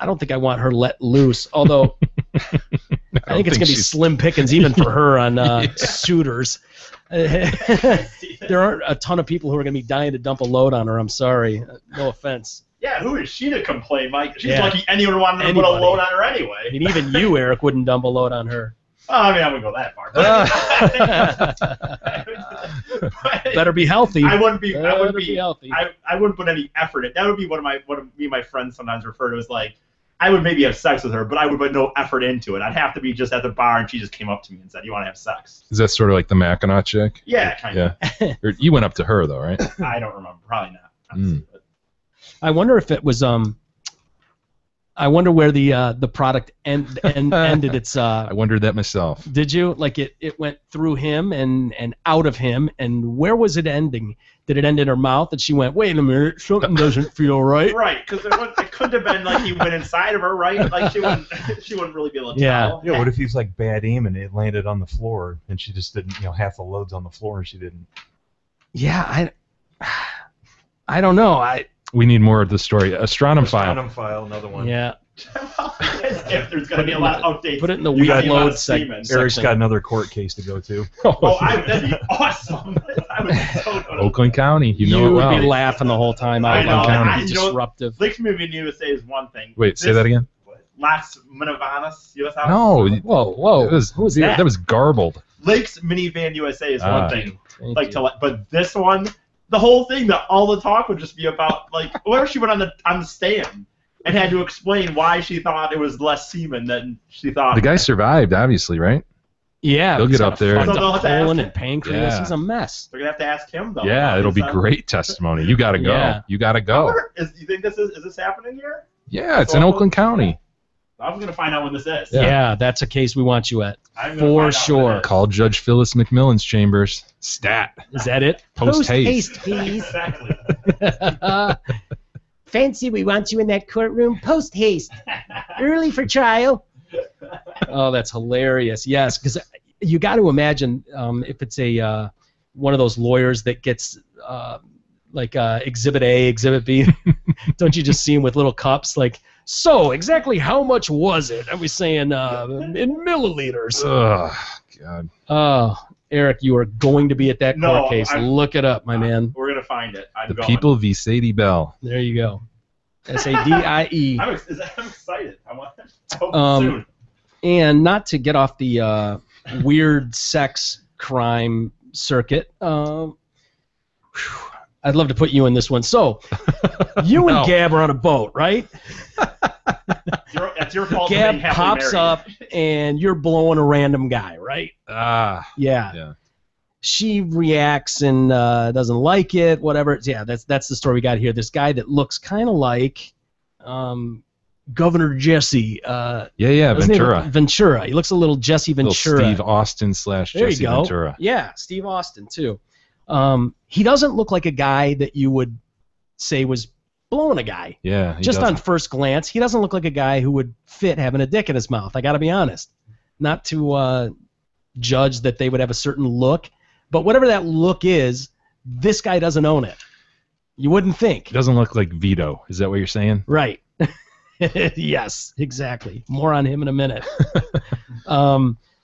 Speaker 4: I don't think I want her let loose, although I think it's going to be slim pickings even for her on suitors. There aren't a ton of people who are going to be dying to dump a load on her. I'm sorry. No offense.
Speaker 7: Yeah, who is she to complain, Mike? She's
Speaker 4: Yeah.
Speaker 7: lucky anyone wanted to put a load on her anyway.
Speaker 4: I mean, even you, Eric, wouldn't dump a load on her.
Speaker 7: Oh, I mean, I wouldn't go that far. But
Speaker 4: Better be healthy.
Speaker 7: I wouldn't be. I
Speaker 4: Better
Speaker 7: wouldn't
Speaker 4: be
Speaker 7: be.
Speaker 4: healthy.
Speaker 7: I wouldn't put any effort in. That would be what me and my friends sometimes refer to as like, I would maybe have sex with her, but I would put no effort into it. I'd have to be just at the bar, and she just came up to me and said, "You want to have sex?"
Speaker 5: Is that sort of like the Mackinac chick?
Speaker 7: Yeah, kind of.
Speaker 5: Yeah. You went up to her though, right?
Speaker 7: I don't remember. Probably not. Honestly, but
Speaker 4: I wonder if it was I wonder where the product ended its.
Speaker 5: I wondered that myself.
Speaker 4: Did you? Like it went through him and out of him, and where was it ending? Did it end in her mouth and she went, wait a minute, something doesn't feel right?
Speaker 7: Right, because it couldn't have been like he went inside of her, right? Like she wouldn't really be able to
Speaker 4: Yeah.
Speaker 7: tell.
Speaker 6: Yeah, what if he's like bad aim and it landed on the floor and she just didn't, half the load's on the floor and she didn't.
Speaker 4: Yeah, I don't know.
Speaker 5: We need more of the story. Astronom file.
Speaker 6: Astronom file, another one.
Speaker 4: Yeah.
Speaker 7: As if there's going to be a lot of updates.
Speaker 4: Put it in the
Speaker 7: You
Speaker 4: weak
Speaker 7: got a lot
Speaker 4: load
Speaker 7: of
Speaker 4: segment.
Speaker 7: semen.
Speaker 6: Eric's got another court case to go to.
Speaker 7: Oh, that'd be awesome. I would so go to
Speaker 5: Oakland County. You know
Speaker 4: You
Speaker 5: it
Speaker 4: would
Speaker 5: well.
Speaker 4: be laughing the whole time.
Speaker 7: I know.
Speaker 5: County.
Speaker 4: Disruptive.
Speaker 7: Lakes Movie USA is one thing.
Speaker 5: Wait, say that again.
Speaker 7: Las Minavanas, US House?
Speaker 5: No.
Speaker 4: Whoa.
Speaker 5: Who was that? That was garbled.
Speaker 7: Lakes Minivan USA is one thing.
Speaker 4: Thank you.
Speaker 7: But this one, the whole thing, all the talk would just be about what if she went on the stand and had to explain why she thought it was less semen than she thought.
Speaker 5: The guy survived, obviously, right?
Speaker 4: Yeah.
Speaker 5: He'll
Speaker 4: he's
Speaker 5: get
Speaker 4: got
Speaker 5: up there.
Speaker 4: a fucked
Speaker 7: So they'll
Speaker 4: up
Speaker 7: have to
Speaker 4: colon
Speaker 7: ask-
Speaker 4: and pancreas.
Speaker 5: Yeah.
Speaker 4: He's a mess.
Speaker 7: They're gonna have to ask him though.
Speaker 5: Yeah, it'll be
Speaker 7: Is that-
Speaker 5: great testimony. You gotta go.
Speaker 4: Yeah.
Speaker 5: You gotta go.
Speaker 7: You think is this happening here?
Speaker 5: Yeah, it's in Oakland County.
Speaker 7: I'm gonna find out when this is.
Speaker 4: Yeah, that's a case we want you at.
Speaker 7: I'm gonna
Speaker 4: For
Speaker 7: find out when
Speaker 4: sure.
Speaker 7: it is.
Speaker 5: Call Judge Phyllis McMillan's chambers. Stat.
Speaker 4: Is that it?
Speaker 5: Post haste.
Speaker 4: please.
Speaker 7: Exactly.
Speaker 4: Fancy, we want you in that courtroom. Post haste. Early for trial. Oh, that's hilarious. Yes, because you got to imagine if it's a one of those lawyers that gets Exhibit A, Exhibit B. Don't you just see him with little cups like, so exactly how much was it? I was saying in milliliters.
Speaker 5: Ugh, God.
Speaker 4: Oh, Eric, you are going to be at that
Speaker 7: No,
Speaker 4: court case.
Speaker 7: I'm-
Speaker 4: Look it up, my man.
Speaker 7: We're gonna find it. I'm
Speaker 5: The
Speaker 7: going.
Speaker 5: people v. Sadie Bell.
Speaker 4: There you go. SADIE.
Speaker 7: I'm excited. I want I hope
Speaker 4: Um,
Speaker 7: soon.
Speaker 4: And not to get off the weird sex crime circuit, whew, I'd love to put you in this one. So, you and
Speaker 5: No.
Speaker 4: Gab are on a boat, right?
Speaker 7: It's your fault. for
Speaker 4: Gab
Speaker 7: being happily
Speaker 4: pops
Speaker 7: married.
Speaker 4: up, and you're blowing a random guy, right?
Speaker 5: Ah.
Speaker 4: Yeah.
Speaker 5: Yeah.
Speaker 4: She reacts and doesn't like it, whatever. Yeah, that's the story we got here. This guy that looks kind of like Governor Jesse.
Speaker 5: Yeah,
Speaker 4: What's his name?
Speaker 5: Ventura.
Speaker 4: Ventura. He looks a little Jesse
Speaker 5: Little
Speaker 4: Ventura.
Speaker 5: Steve Austin /
Speaker 4: There
Speaker 5: Jesse
Speaker 4: you go.
Speaker 5: Ventura.
Speaker 4: Yeah, Steve Austin too. He doesn't look like a guy that you would say was blowing a guy.
Speaker 5: Yeah, he
Speaker 4: Just
Speaker 5: doesn't.
Speaker 4: on first glance, he doesn't look like a guy who would fit having a dick in his mouth. I got to be honest. Not to judge that they would have a certain look, but whatever that look is, this guy doesn't own it. You wouldn't think.
Speaker 5: He doesn't look like Vito. Is that what you're saying?
Speaker 4: Right. Yes, exactly. More on him in a minute.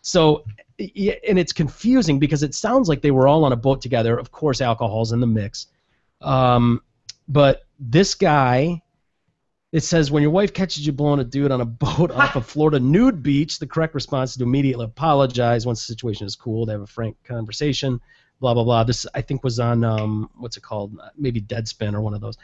Speaker 4: So, yeah, and it's confusing because it sounds like they were all on a boat together. Of course, alcohol's in the mix. But this guy, it says, when your wife catches you blowing a dude on a boat off a Florida nude beach, the correct response is to immediately apologize once the situation is cool, to have a frank conversation, blah, blah, blah. This, I think, was on, what's it called? Maybe Deadspin or one of those.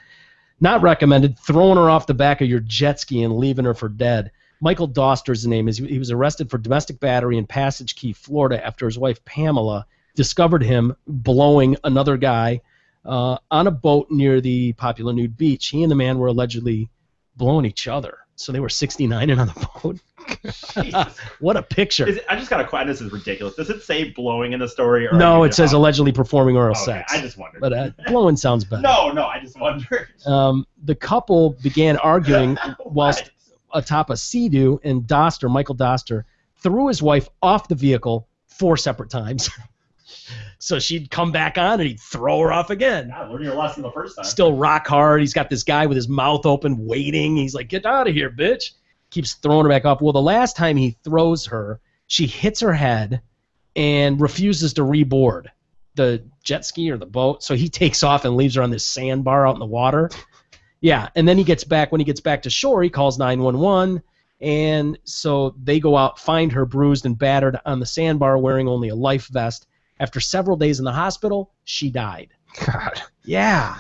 Speaker 4: Not recommended. Throwing her off the back of your jet ski and leaving her for dead. Michael Doster's the name. He was arrested for domestic battery in Passage Key, Florida, after his wife Pamela discovered him blowing another guy on a boat near the popular nude beach. He and the man were allegedly blowing each other. So they were 69ing on the boat.
Speaker 7: Jesus.
Speaker 4: What a picture.
Speaker 7: I just got a question. This is ridiculous. Does it say blowing in the story? Or
Speaker 4: No,
Speaker 7: are you
Speaker 4: it says
Speaker 7: just-
Speaker 4: allegedly performing oral
Speaker 7: Okay,
Speaker 4: sex.
Speaker 7: I just wondered.
Speaker 4: But blowing sounds better.
Speaker 7: No, I just wondered.
Speaker 4: The couple began arguing
Speaker 7: What?
Speaker 4: whilst atop a Sea-Doo, and Michael Doster, threw his wife off the vehicle 4 separate times. So she'd come back on and he'd throw her off again.
Speaker 7: God, learn your lesson the first time.
Speaker 4: Still rock hard. He's got this guy with his mouth open waiting. He's like, get out of here, bitch. Keeps throwing her back off. Well, the last time he throws her, she hits her head and refuses to reboard the jet ski or the boat. So he takes off and leaves her on this sandbar out in the water. Yeah, and then when he gets back to shore, he calls 911. And so they go out, find her bruised and battered on the sandbar wearing only a life vest. After several days in the hospital, she died.
Speaker 5: God.
Speaker 4: Yeah.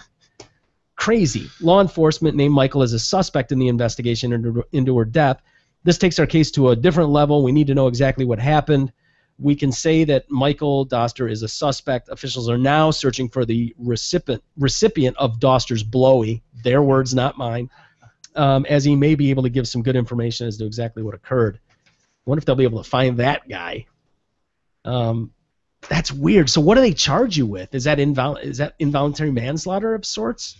Speaker 4: Crazy. Law enforcement named Michael as a suspect in the investigation into her death. This takes our case to a different level. We need to know exactly what happened. We can say that Michael Doster is a suspect. Officials are now searching for the recipient of Doster's blowy, their words, not mine, as he may be able to give some good information as to exactly what occurred. I wonder if they'll be able to find that guy. That's weird. So what do they charge you with? Is that involuntary manslaughter of sorts?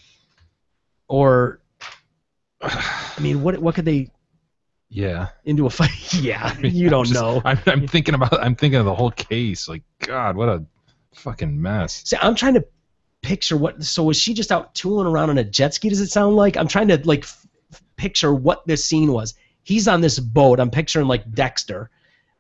Speaker 4: Or, I mean, what could they...
Speaker 5: Yeah.
Speaker 4: Into a fight? Yeah, you don't know.
Speaker 5: I'm thinking of the whole case. Like, God, what a fucking mess.
Speaker 4: See, I'm trying to picture what. So was she just out tooling around on a jet ski? Does it sound like? I'm trying to picture what this scene was. He's on this boat. I'm picturing like Dexter,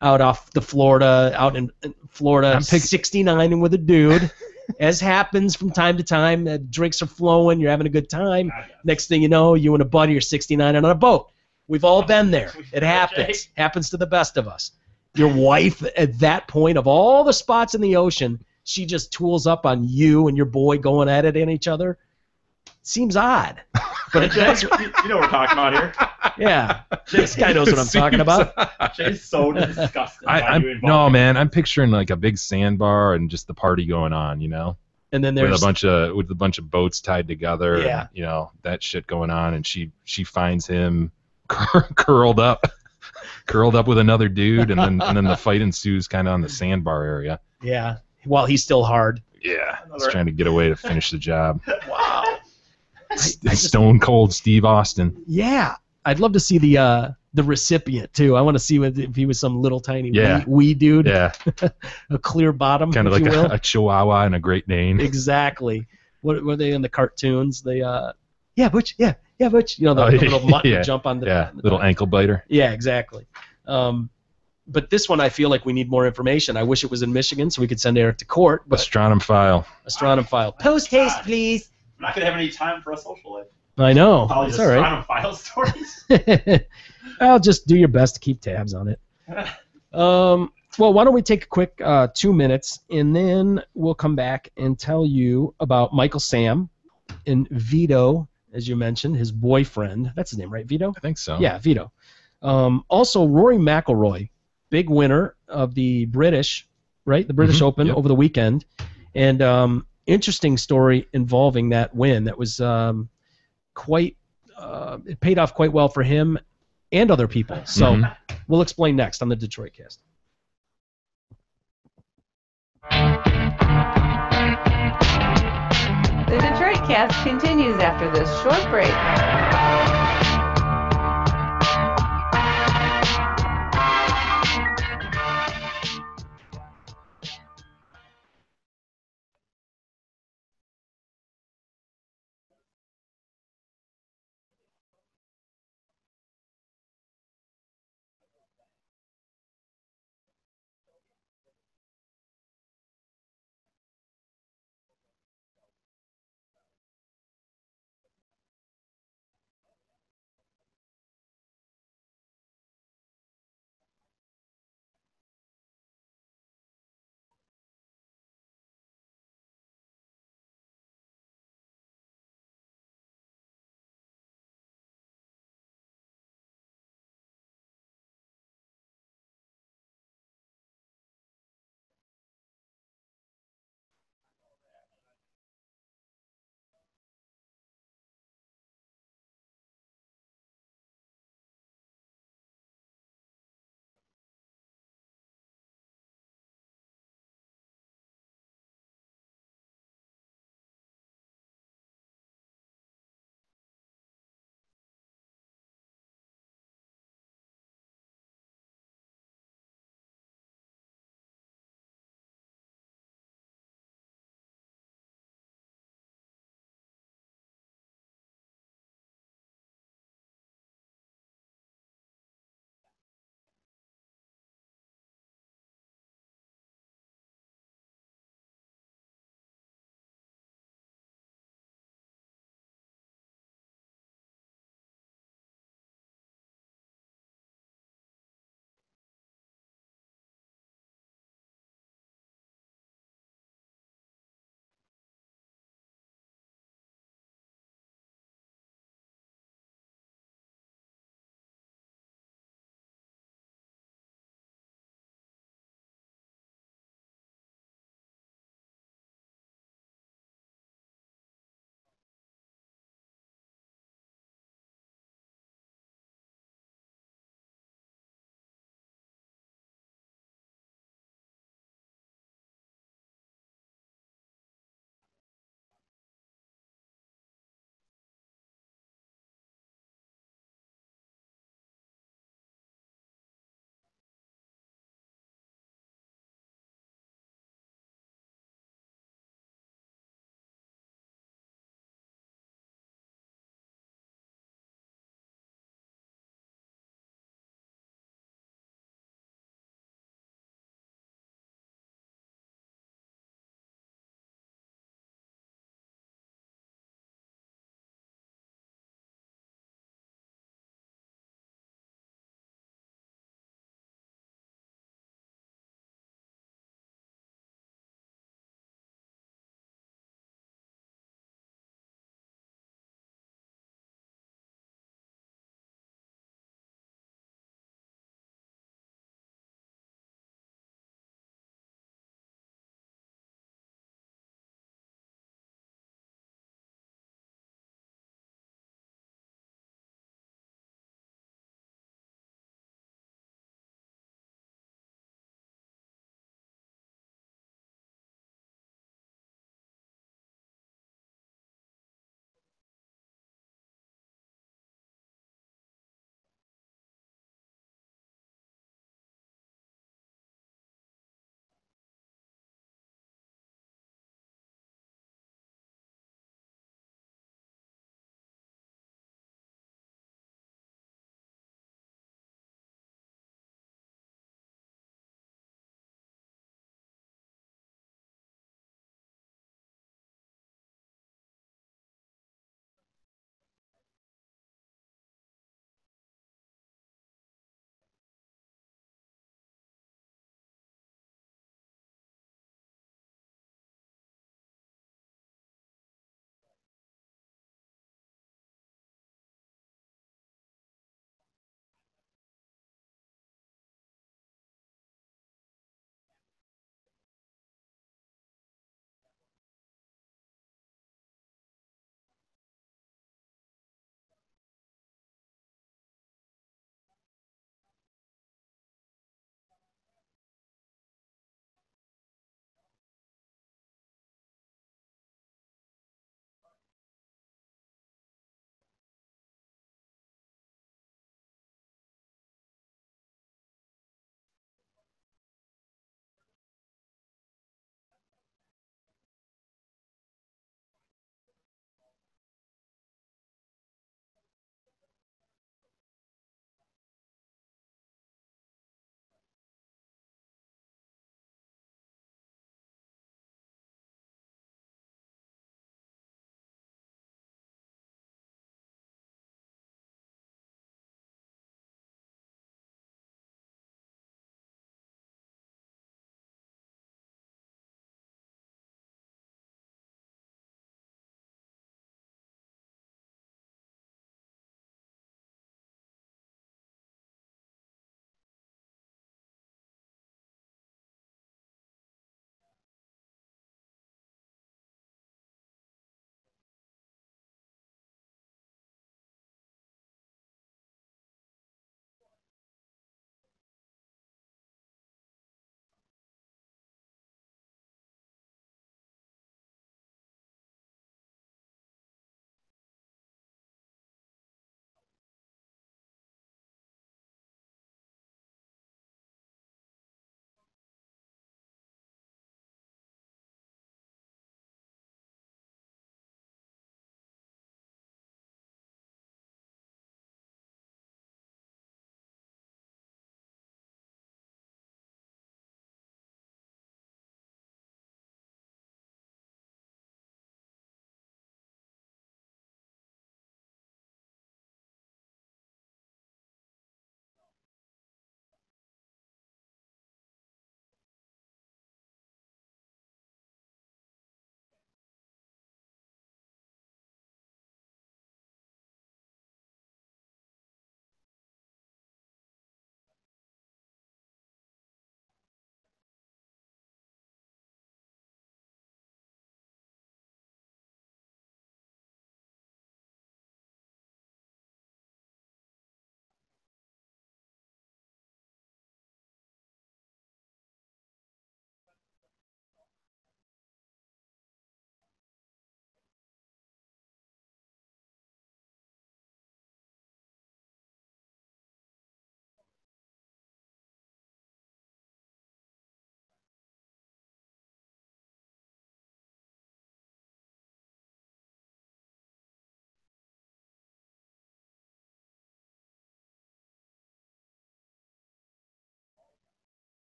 Speaker 4: out off the Florida, out in Florida, 69 with a dude. As happens from time to time, drinks are flowing. You're having a good time. Next thing you know, you and a buddy are 69 on a boat. We've all been there. It happens. Happens to the best of us. Your wife, at that point, of all the spots in the ocean, she just tools up on you and your boy going at it in each other. Seems odd. But it does.
Speaker 7: You know what we're talking about here.
Speaker 4: Yeah. This guy knows what I'm talking about.
Speaker 7: Jay's so disgusted.
Speaker 5: No, man. I'm picturing like a big sandbar and just the party going on, you know?
Speaker 4: And then there's
Speaker 5: with a bunch of boats tied together.
Speaker 4: Yeah.
Speaker 5: And, you know, that shit going on, and she finds him curled up with another dude, and then the fight ensues kind of on the sandbar area.
Speaker 4: Yeah, while he's still hard.
Speaker 5: Yeah, he's trying to get away to finish the job.
Speaker 4: Wow.
Speaker 5: Stone cold Steve Austin.
Speaker 4: Yeah, I'd love to see the recipient too. I want to see if he was some little tiny wee dude.
Speaker 5: Yeah,
Speaker 4: a clear bottom,
Speaker 5: kind of like a Chihuahua and a Great Dane.
Speaker 4: Exactly. What were they in the cartoons? They Butch. Yeah, Butch. You know, the little mutt would jump on the
Speaker 5: little ankle biter.
Speaker 4: Yeah, exactly. But this one, I feel like we need more information. I wish it was in Michigan so we could send Eric to court. But
Speaker 5: Astronom file.
Speaker 4: Post haste, please.
Speaker 7: I'm not gonna have any time for a social life.
Speaker 4: I know.
Speaker 7: All
Speaker 4: It's
Speaker 7: these
Speaker 4: all right.
Speaker 7: Astronom file stories.
Speaker 4: I'll just do your best to keep tabs on it. Well, why don't we take a quick 2 minutes, and then we'll come back and tell you about Michael Sam and Vito, as you mentioned, his boyfriend. That's his name, right, Vito?
Speaker 5: I think so.
Speaker 4: Yeah, Vito. Also, Rory McIlroy, big winner of the British, right? The British Open over the weekend. And interesting story involving that win. That was it paid off quite well for him and other people. So we'll explain next on the Detroit Cast.
Speaker 2: The Detroit Cast continues after this short break.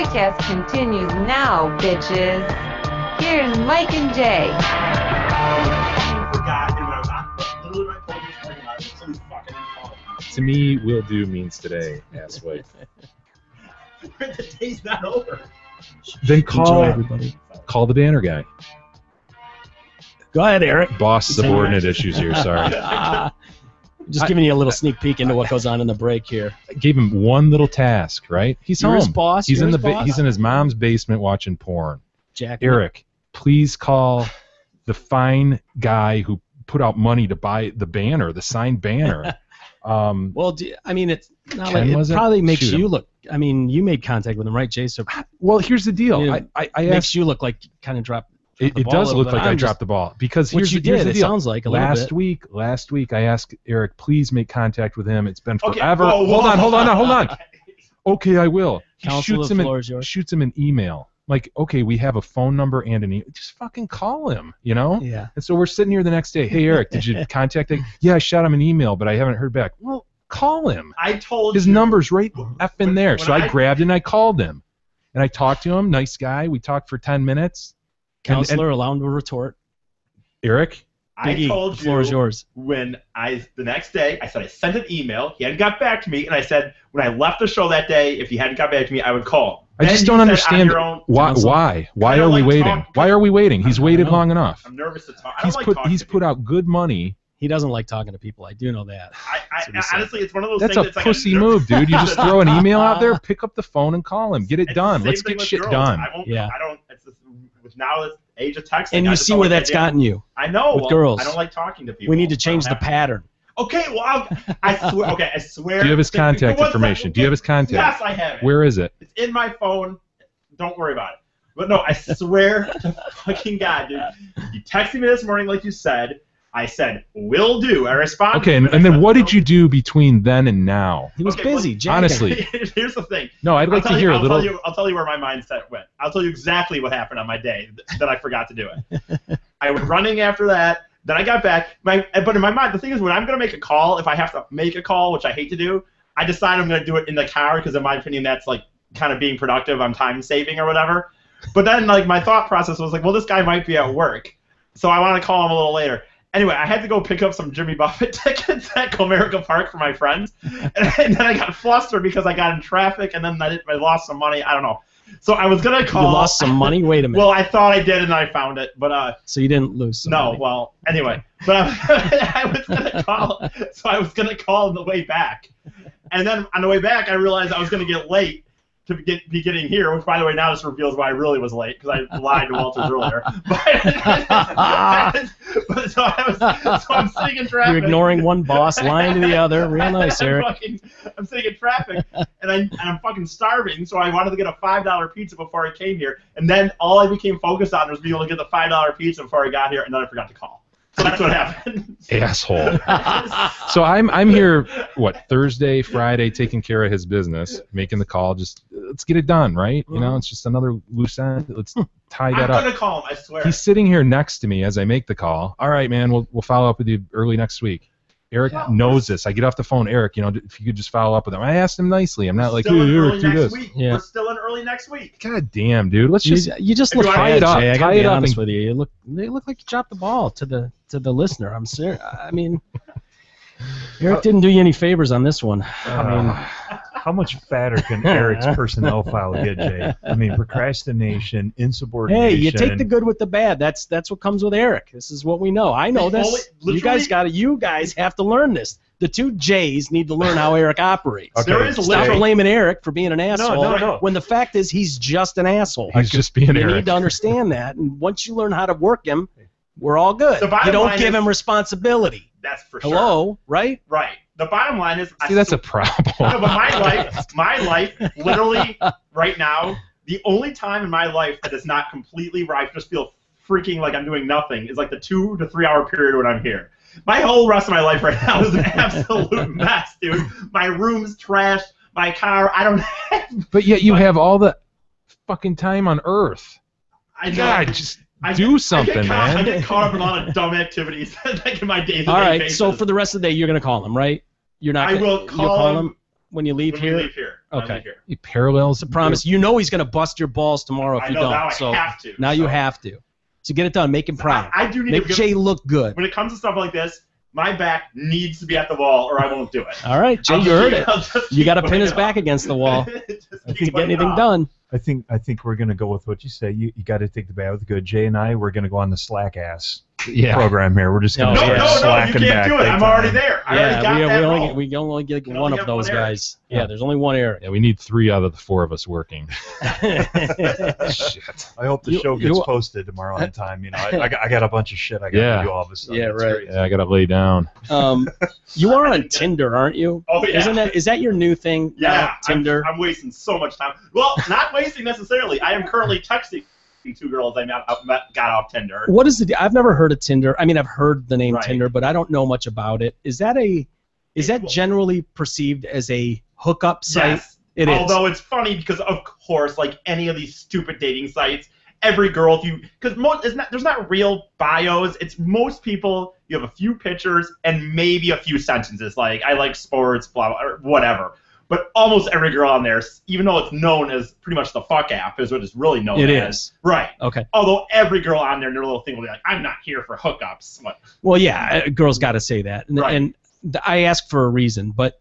Speaker 2: Detroitcast continues now, bitches. Here's Mike and Jay.
Speaker 7: I forgot, and when I was on, literally when I told you something about it, somebody fucking called.
Speaker 5: To me, will do means today, asswipe.
Speaker 7: The day's not over.
Speaker 5: Then
Speaker 4: Enjoy,
Speaker 5: call
Speaker 4: everybody.
Speaker 5: the banner guy.
Speaker 4: Go ahead, Eric.
Speaker 5: Boss subordinate issues here, sorry.
Speaker 4: Just giving you a little sneak peek into what goes on in the break here.
Speaker 5: I gave him one little task, right? He's
Speaker 4: You're
Speaker 5: home.
Speaker 4: his boss.
Speaker 5: He's
Speaker 4: You're
Speaker 5: in
Speaker 4: his boss.
Speaker 5: he's in his mom's basement watching porn.
Speaker 4: Jack.
Speaker 5: Eric, please call the fine guy who put out money to buy the banner, the signed banner.
Speaker 4: Well, I mean, it's not
Speaker 5: Ken,
Speaker 4: like it
Speaker 5: was it?
Speaker 4: probably makes
Speaker 5: Shoot
Speaker 4: you
Speaker 5: him.
Speaker 4: look. I mean, you made contact with him, right, Jay? So
Speaker 5: Well, here's the deal.
Speaker 4: Yeah,
Speaker 5: I
Speaker 4: makes
Speaker 5: asked.
Speaker 4: you look like you kind of dropped.
Speaker 5: It
Speaker 4: the ball
Speaker 5: does
Speaker 4: a little
Speaker 5: look
Speaker 4: bit.
Speaker 5: like I
Speaker 4: I'm
Speaker 5: dropped
Speaker 4: just-
Speaker 5: the ball because
Speaker 4: Which
Speaker 5: here's
Speaker 4: you
Speaker 5: the, here's
Speaker 4: did.
Speaker 5: the
Speaker 4: It
Speaker 5: deal.
Speaker 4: sounds like a little bit.
Speaker 5: Last week, I asked Eric, please make contact with him. It's been
Speaker 7: Okay,
Speaker 5: forever.
Speaker 7: whoa, whoa.
Speaker 5: Hold on. Okay, I will. He
Speaker 4: Counsel,
Speaker 5: shoots
Speaker 4: the
Speaker 5: him
Speaker 4: floor is yours.
Speaker 5: shoots him an email. Like, okay, we have a phone number and an email. Just fucking call him, you know?
Speaker 4: Yeah.
Speaker 5: And so we're sitting here the next day. Hey, Eric, did you contact him? Yeah, I shot him an email, but I haven't heard back. Well, call him.
Speaker 7: I told
Speaker 5: His
Speaker 7: you.
Speaker 5: number's right effing
Speaker 7: when-
Speaker 5: there.
Speaker 7: when
Speaker 5: So I
Speaker 7: I-
Speaker 5: grabbed it and I called him. And I talked to him. Nice guy. We talked for 10 minutes.
Speaker 4: Counselor, allow him to retort.
Speaker 5: Eric?
Speaker 7: I
Speaker 4: Biggie,
Speaker 7: told
Speaker 4: the floor is
Speaker 7: you
Speaker 4: yours.
Speaker 7: when the next day, I said I sent an email. He hadn't got back to me, and I said when I left the show that day, if he hadn't got back to me, I would call.
Speaker 5: I
Speaker 7: Then
Speaker 5: just
Speaker 7: you
Speaker 5: don't
Speaker 7: said on
Speaker 5: understand
Speaker 7: your own-
Speaker 5: why.
Speaker 4: Counsel.
Speaker 5: Why
Speaker 7: Kinda
Speaker 5: are we
Speaker 7: like
Speaker 5: waiting?
Speaker 7: talk-
Speaker 5: Why are we waiting? He's
Speaker 4: I
Speaker 5: waited
Speaker 4: don't know.
Speaker 5: long enough.
Speaker 7: I'm nervous to talk. I don't like
Speaker 5: He's
Speaker 7: talking to
Speaker 5: put
Speaker 7: people.
Speaker 5: out good money.
Speaker 4: He doesn't like talking to people. I do know that.
Speaker 7: I
Speaker 4: what he said.
Speaker 7: honestly, it's one of those
Speaker 5: That's
Speaker 7: things.
Speaker 5: a
Speaker 7: It's like
Speaker 5: pussy
Speaker 7: ner-
Speaker 5: move, dude. You just throw an email out there, pick up the phone, and call him. Get it
Speaker 7: It's the
Speaker 5: done.
Speaker 7: same
Speaker 5: Let's
Speaker 7: thing
Speaker 5: get
Speaker 7: with
Speaker 5: shit
Speaker 7: girls.
Speaker 5: done.
Speaker 7: I won't.
Speaker 4: Yeah.
Speaker 7: I don't. It's just, with now this age of texting.
Speaker 4: And
Speaker 7: I
Speaker 4: you
Speaker 7: just
Speaker 4: see
Speaker 7: don't
Speaker 4: where
Speaker 7: like
Speaker 4: that's
Speaker 7: the idea.
Speaker 4: gotten you.
Speaker 7: I know.
Speaker 4: with
Speaker 7: well,
Speaker 4: girls.
Speaker 7: I don't like talking to people.
Speaker 4: We need to
Speaker 7: I don't
Speaker 4: change the
Speaker 7: have to.
Speaker 4: pattern.
Speaker 7: Okay, well, I swear. Okay, I swear.
Speaker 5: Do you have his contact
Speaker 7: One
Speaker 5: information?
Speaker 7: second.
Speaker 5: Do you have his contact?
Speaker 7: Yes, I have it.
Speaker 5: Where is it?
Speaker 7: It's in my phone. Don't worry about it. But no, I swear to fucking God, dude. You texted me this morning like you said. I said, will do. I responded.
Speaker 5: Okay,
Speaker 7: to it.
Speaker 5: and
Speaker 7: I
Speaker 5: then
Speaker 7: said,
Speaker 5: what
Speaker 7: no.
Speaker 5: did you do between then and now?
Speaker 4: He was
Speaker 7: Okay, well,
Speaker 4: busy. Jacking.
Speaker 5: honestly.
Speaker 7: Here's the thing.
Speaker 5: No, I'd like to hear a little.
Speaker 7: I'll tell you where my mindset went. I'll tell you exactly what happened on my day that I forgot to do it. I went running after that. Then I got back. But in my mind, the thing is, when I'm going to make a call, if I have to make a call, which I hate to do, I decide I'm going to do it in the car because, in my opinion, that's like kind of being productive. I'm time saving or whatever. But then, like, my thought process was like, well, this guy might be at work, so I want to call him a little later. Anyway, I had to go pick up some Jimmy Buffett tickets at Comerica Park for my friends, and then I got flustered because I got in traffic, and then I lost some money. I don't know. So I was gonna call.
Speaker 4: You lost some money? Wait a minute.
Speaker 7: Well, I thought I did, and then I found it, but
Speaker 4: So you didn't lose some
Speaker 7: no.
Speaker 4: money.
Speaker 7: Well, anyway, but I was gonna call. So I was gonna call on the way back, and then on the way back, I realized I was gonna get late to be getting here. Which, by the way, now this reveals why I really was late because I lied to Walters earlier. But so I'm sitting in traffic.
Speaker 4: You're ignoring one boss, lying to the other. Real nice, Eric.
Speaker 7: I'm sitting in traffic, and I'm fucking starving, so I wanted to get a $5 pizza before I came here, and then all I became focused on was being able to get the $5 pizza before I got here, and then I forgot to call. So that's what happened.
Speaker 5: Asshole. So I'm here, what, Thursday, Friday, taking care of his business, making the call. Just let's get it done, right? You know, it's just another loose end. Let's tie that
Speaker 7: I'm
Speaker 5: up.
Speaker 7: gonna call him, I swear.
Speaker 5: He's sitting here next to me as I make the call. All right, man, we'll follow up with you early next week. Eric knows this. I get off the phone, Eric, you know, if you could just follow up with him. I asked him nicely. I'm not like,
Speaker 7: Still in
Speaker 5: hey,
Speaker 7: early
Speaker 5: Eric, do
Speaker 7: next
Speaker 5: this.
Speaker 7: week.
Speaker 4: Yeah.
Speaker 7: We're still in early next week.
Speaker 5: God damn, dude. Let's just
Speaker 4: You just
Speaker 7: If
Speaker 4: look
Speaker 7: you
Speaker 5: tie
Speaker 4: bad,
Speaker 5: it up,
Speaker 4: Jay. I
Speaker 5: tie
Speaker 4: gotta
Speaker 5: it
Speaker 4: be
Speaker 5: up
Speaker 4: honest
Speaker 5: and-
Speaker 4: with you. They look like you dropped the ball to the listener. I'm serious. I mean, Eric didn't do you any favors on this one. I mean,
Speaker 6: How much fatter can Eric's personnel file get, Jay? I mean, procrastination, insubordination.
Speaker 4: hey, you take the good with the bad. That's what comes with Eric. This is what we know. I know this.
Speaker 7: Literally-
Speaker 4: You guys have to learn this. The two J's need to learn how Eric operates.
Speaker 6: Okay,
Speaker 7: There is
Speaker 4: Stop
Speaker 7: literally-
Speaker 4: blaming Eric for being an asshole.
Speaker 6: no.
Speaker 4: When the fact is he's just an asshole.
Speaker 5: he's just being
Speaker 4: You
Speaker 5: Eric.
Speaker 4: need to understand that. And once you learn how to work him, we're all good.
Speaker 7: The bottom
Speaker 4: You don't
Speaker 7: line
Speaker 4: give
Speaker 7: is-
Speaker 4: him responsibility.
Speaker 7: That's for sure.
Speaker 4: Hello, right?
Speaker 7: Right. The bottom line is,
Speaker 5: See, that's a problem.
Speaker 7: No, but my life, literally, right now, the only time in my life that is not completely where I just feel freaking like I'm doing nothing is like the 2 to 3 hour period when I'm here. My whole rest of my life right now is an absolute mess, dude. My room's trashed. My car, I don't have.
Speaker 5: But yet you have all the fucking time on Earth.
Speaker 7: I know.
Speaker 5: God, just
Speaker 7: I
Speaker 5: do something,
Speaker 7: I
Speaker 5: man.
Speaker 7: get caught up in a lot of dumb activities like in my days.
Speaker 4: All right. So for the rest of the day, you're gonna call him, right? You're not.
Speaker 7: I will
Speaker 4: You'll
Speaker 7: call
Speaker 4: call
Speaker 7: him
Speaker 4: him when you leave
Speaker 7: when
Speaker 4: here.
Speaker 7: we leave here.
Speaker 4: Okay.
Speaker 7: Here.
Speaker 5: He parallels.
Speaker 4: It's a promise. You know he's going to bust your balls tomorrow if
Speaker 7: I
Speaker 4: you
Speaker 7: know,
Speaker 4: don't.
Speaker 7: now
Speaker 4: so
Speaker 7: I have to.
Speaker 4: now you have to. So get it done. Make him proud.
Speaker 7: I do need
Speaker 4: Make
Speaker 7: to
Speaker 4: Jay look good.
Speaker 7: When it comes to stuff like this, my back needs to be at the wall, or I won't do it.
Speaker 4: All right, Jay, you heard it. You got to pin his back against the wall to get anything done.
Speaker 6: I think we're gonna go with what you say. You got to take the bad with the good. Jay and I, we're gonna go on the slack ass program here. We're just gonna
Speaker 7: No,
Speaker 6: start
Speaker 7: you
Speaker 6: slacking
Speaker 7: can't
Speaker 6: back.
Speaker 7: do it.
Speaker 6: big
Speaker 7: I'm
Speaker 6: time.
Speaker 7: already there. I already got that role.
Speaker 4: We only get
Speaker 7: can
Speaker 4: one
Speaker 7: only
Speaker 4: of
Speaker 7: have
Speaker 4: those
Speaker 7: one Eric.
Speaker 4: guys. Yeah, there's only one Eric.
Speaker 5: Yeah, we need 3 out of the 4 of us working.
Speaker 6: I hope the show gets posted tomorrow on time. You know, I got a bunch of shit I got to do all of a sudden.
Speaker 4: Yeah,
Speaker 6: It's
Speaker 4: right.
Speaker 6: crazy.
Speaker 5: Yeah, I gotta lay down.
Speaker 4: You are on Tinder, aren't you?
Speaker 7: Oh, yeah.
Speaker 4: Is that your new thing?
Speaker 7: Yeah,
Speaker 4: Tinder.
Speaker 7: I'm wasting so much time. Well, not wasting necessarily. I am currently texting 2 girls I got off Tinder.
Speaker 4: What is it? I've never heard of Tinder. I mean, I've heard the name
Speaker 7: Right.
Speaker 4: Tinder, but I don't know much about it. Is that generally perceived as a hookup site?
Speaker 7: Yes.
Speaker 4: It is.
Speaker 7: Although it's funny because, of course, like any of these stupid dating sites, every girl, because there's not real bios. It's most people. You have a few pictures and maybe a few sentences like I like sports, blah blah, or whatever. But almost every girl on there, even though it's known as pretty much the fuck app, is what it's really known as.
Speaker 4: It is.
Speaker 7: Right.
Speaker 4: Okay.
Speaker 7: Although every girl on there, their little thing will be like, I'm not here for hookups. What?
Speaker 4: Well, yeah, a girl's got to say that,
Speaker 7: Right.
Speaker 4: and I ask for a reason. But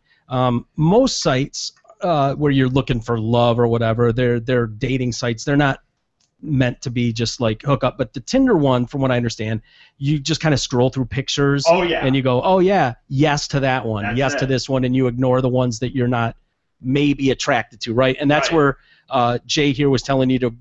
Speaker 4: most sites where you're looking for love or whatever, they're dating sites. They're not meant to be just like hookup. But the Tinder one, from what I understand, you just kind of scroll through pictures.
Speaker 7: Oh, yeah.
Speaker 4: And you go, oh yeah, yes to that one,
Speaker 7: That's
Speaker 4: yes
Speaker 7: it.
Speaker 4: to this one, and you ignore the ones that you're not maybe attracted to, right? And that's
Speaker 7: Right.
Speaker 4: where Jay here was telling you to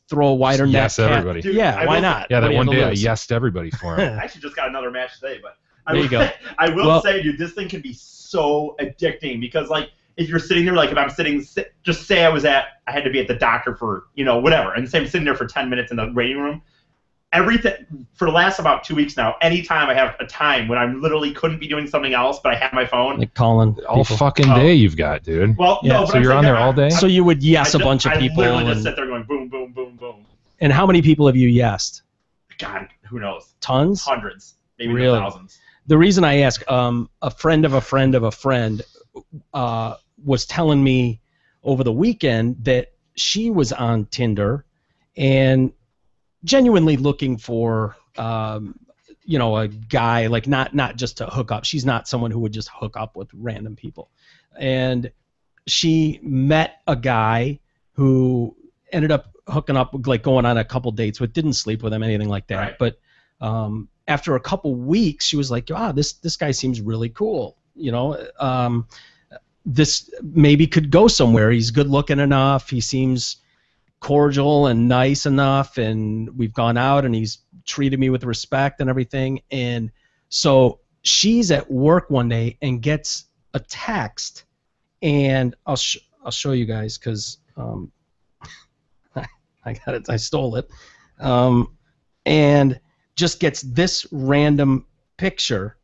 Speaker 4: throw a wider net.
Speaker 5: Yes, everybody.
Speaker 7: Dude,
Speaker 4: Yeah,
Speaker 7: I
Speaker 4: why
Speaker 7: will-
Speaker 4: not?
Speaker 5: Yeah,
Speaker 4: What
Speaker 5: that
Speaker 4: do you
Speaker 5: one
Speaker 4: have to
Speaker 5: day I
Speaker 4: lose?
Speaker 5: yesed everybody for him.
Speaker 7: I actually just got another match today, but
Speaker 4: There you go.
Speaker 7: I will
Speaker 4: Well-
Speaker 7: say, dude, this thing can be so addicting because, like, if you're sitting there, like, if I'm sitting, just say I had to be at the doctor for, whatever, and say I'm sitting there for 10 minutes in the waiting room. Everything for the last about 2 weeks now. Anytime I have a time when I literally couldn't be doing something else, but I have my phone.
Speaker 4: Like calling
Speaker 5: All
Speaker 4: people.
Speaker 5: fucking day you've got, dude.
Speaker 7: Well,
Speaker 4: Yeah,
Speaker 7: no, but
Speaker 5: So
Speaker 7: I'm
Speaker 5: you're
Speaker 7: saying
Speaker 5: on there
Speaker 7: that
Speaker 5: all day?
Speaker 4: So you would yes a bunch of people.
Speaker 7: I literally just
Speaker 4: And,
Speaker 7: sit there going boom, boom, boom, boom.
Speaker 4: and how many people have you yesed?
Speaker 7: God, who knows?
Speaker 4: Tons?
Speaker 7: Hundreds, maybe
Speaker 4: Really?
Speaker 7: thousands.
Speaker 4: The reason I ask, a friend of a friend of a friend was telling me over the weekend that she was on Tinder and genuinely looking for, a guy, like not just to hook up. She's not someone who would just hook up with random people. And she met a guy who ended up hooking up, like going on a couple dates with, didn't sleep with him, anything like that.
Speaker 7: Right.
Speaker 4: But after a couple weeks, she was like, this guy seems really cool. This maybe could go somewhere. He's good looking enough. He seems cordial and nice enough, and we've gone out and he's treated me with respect and everything. And so she's at work one day and gets a text, and I'll show you guys because I got it. I stole it, and just gets this random picture.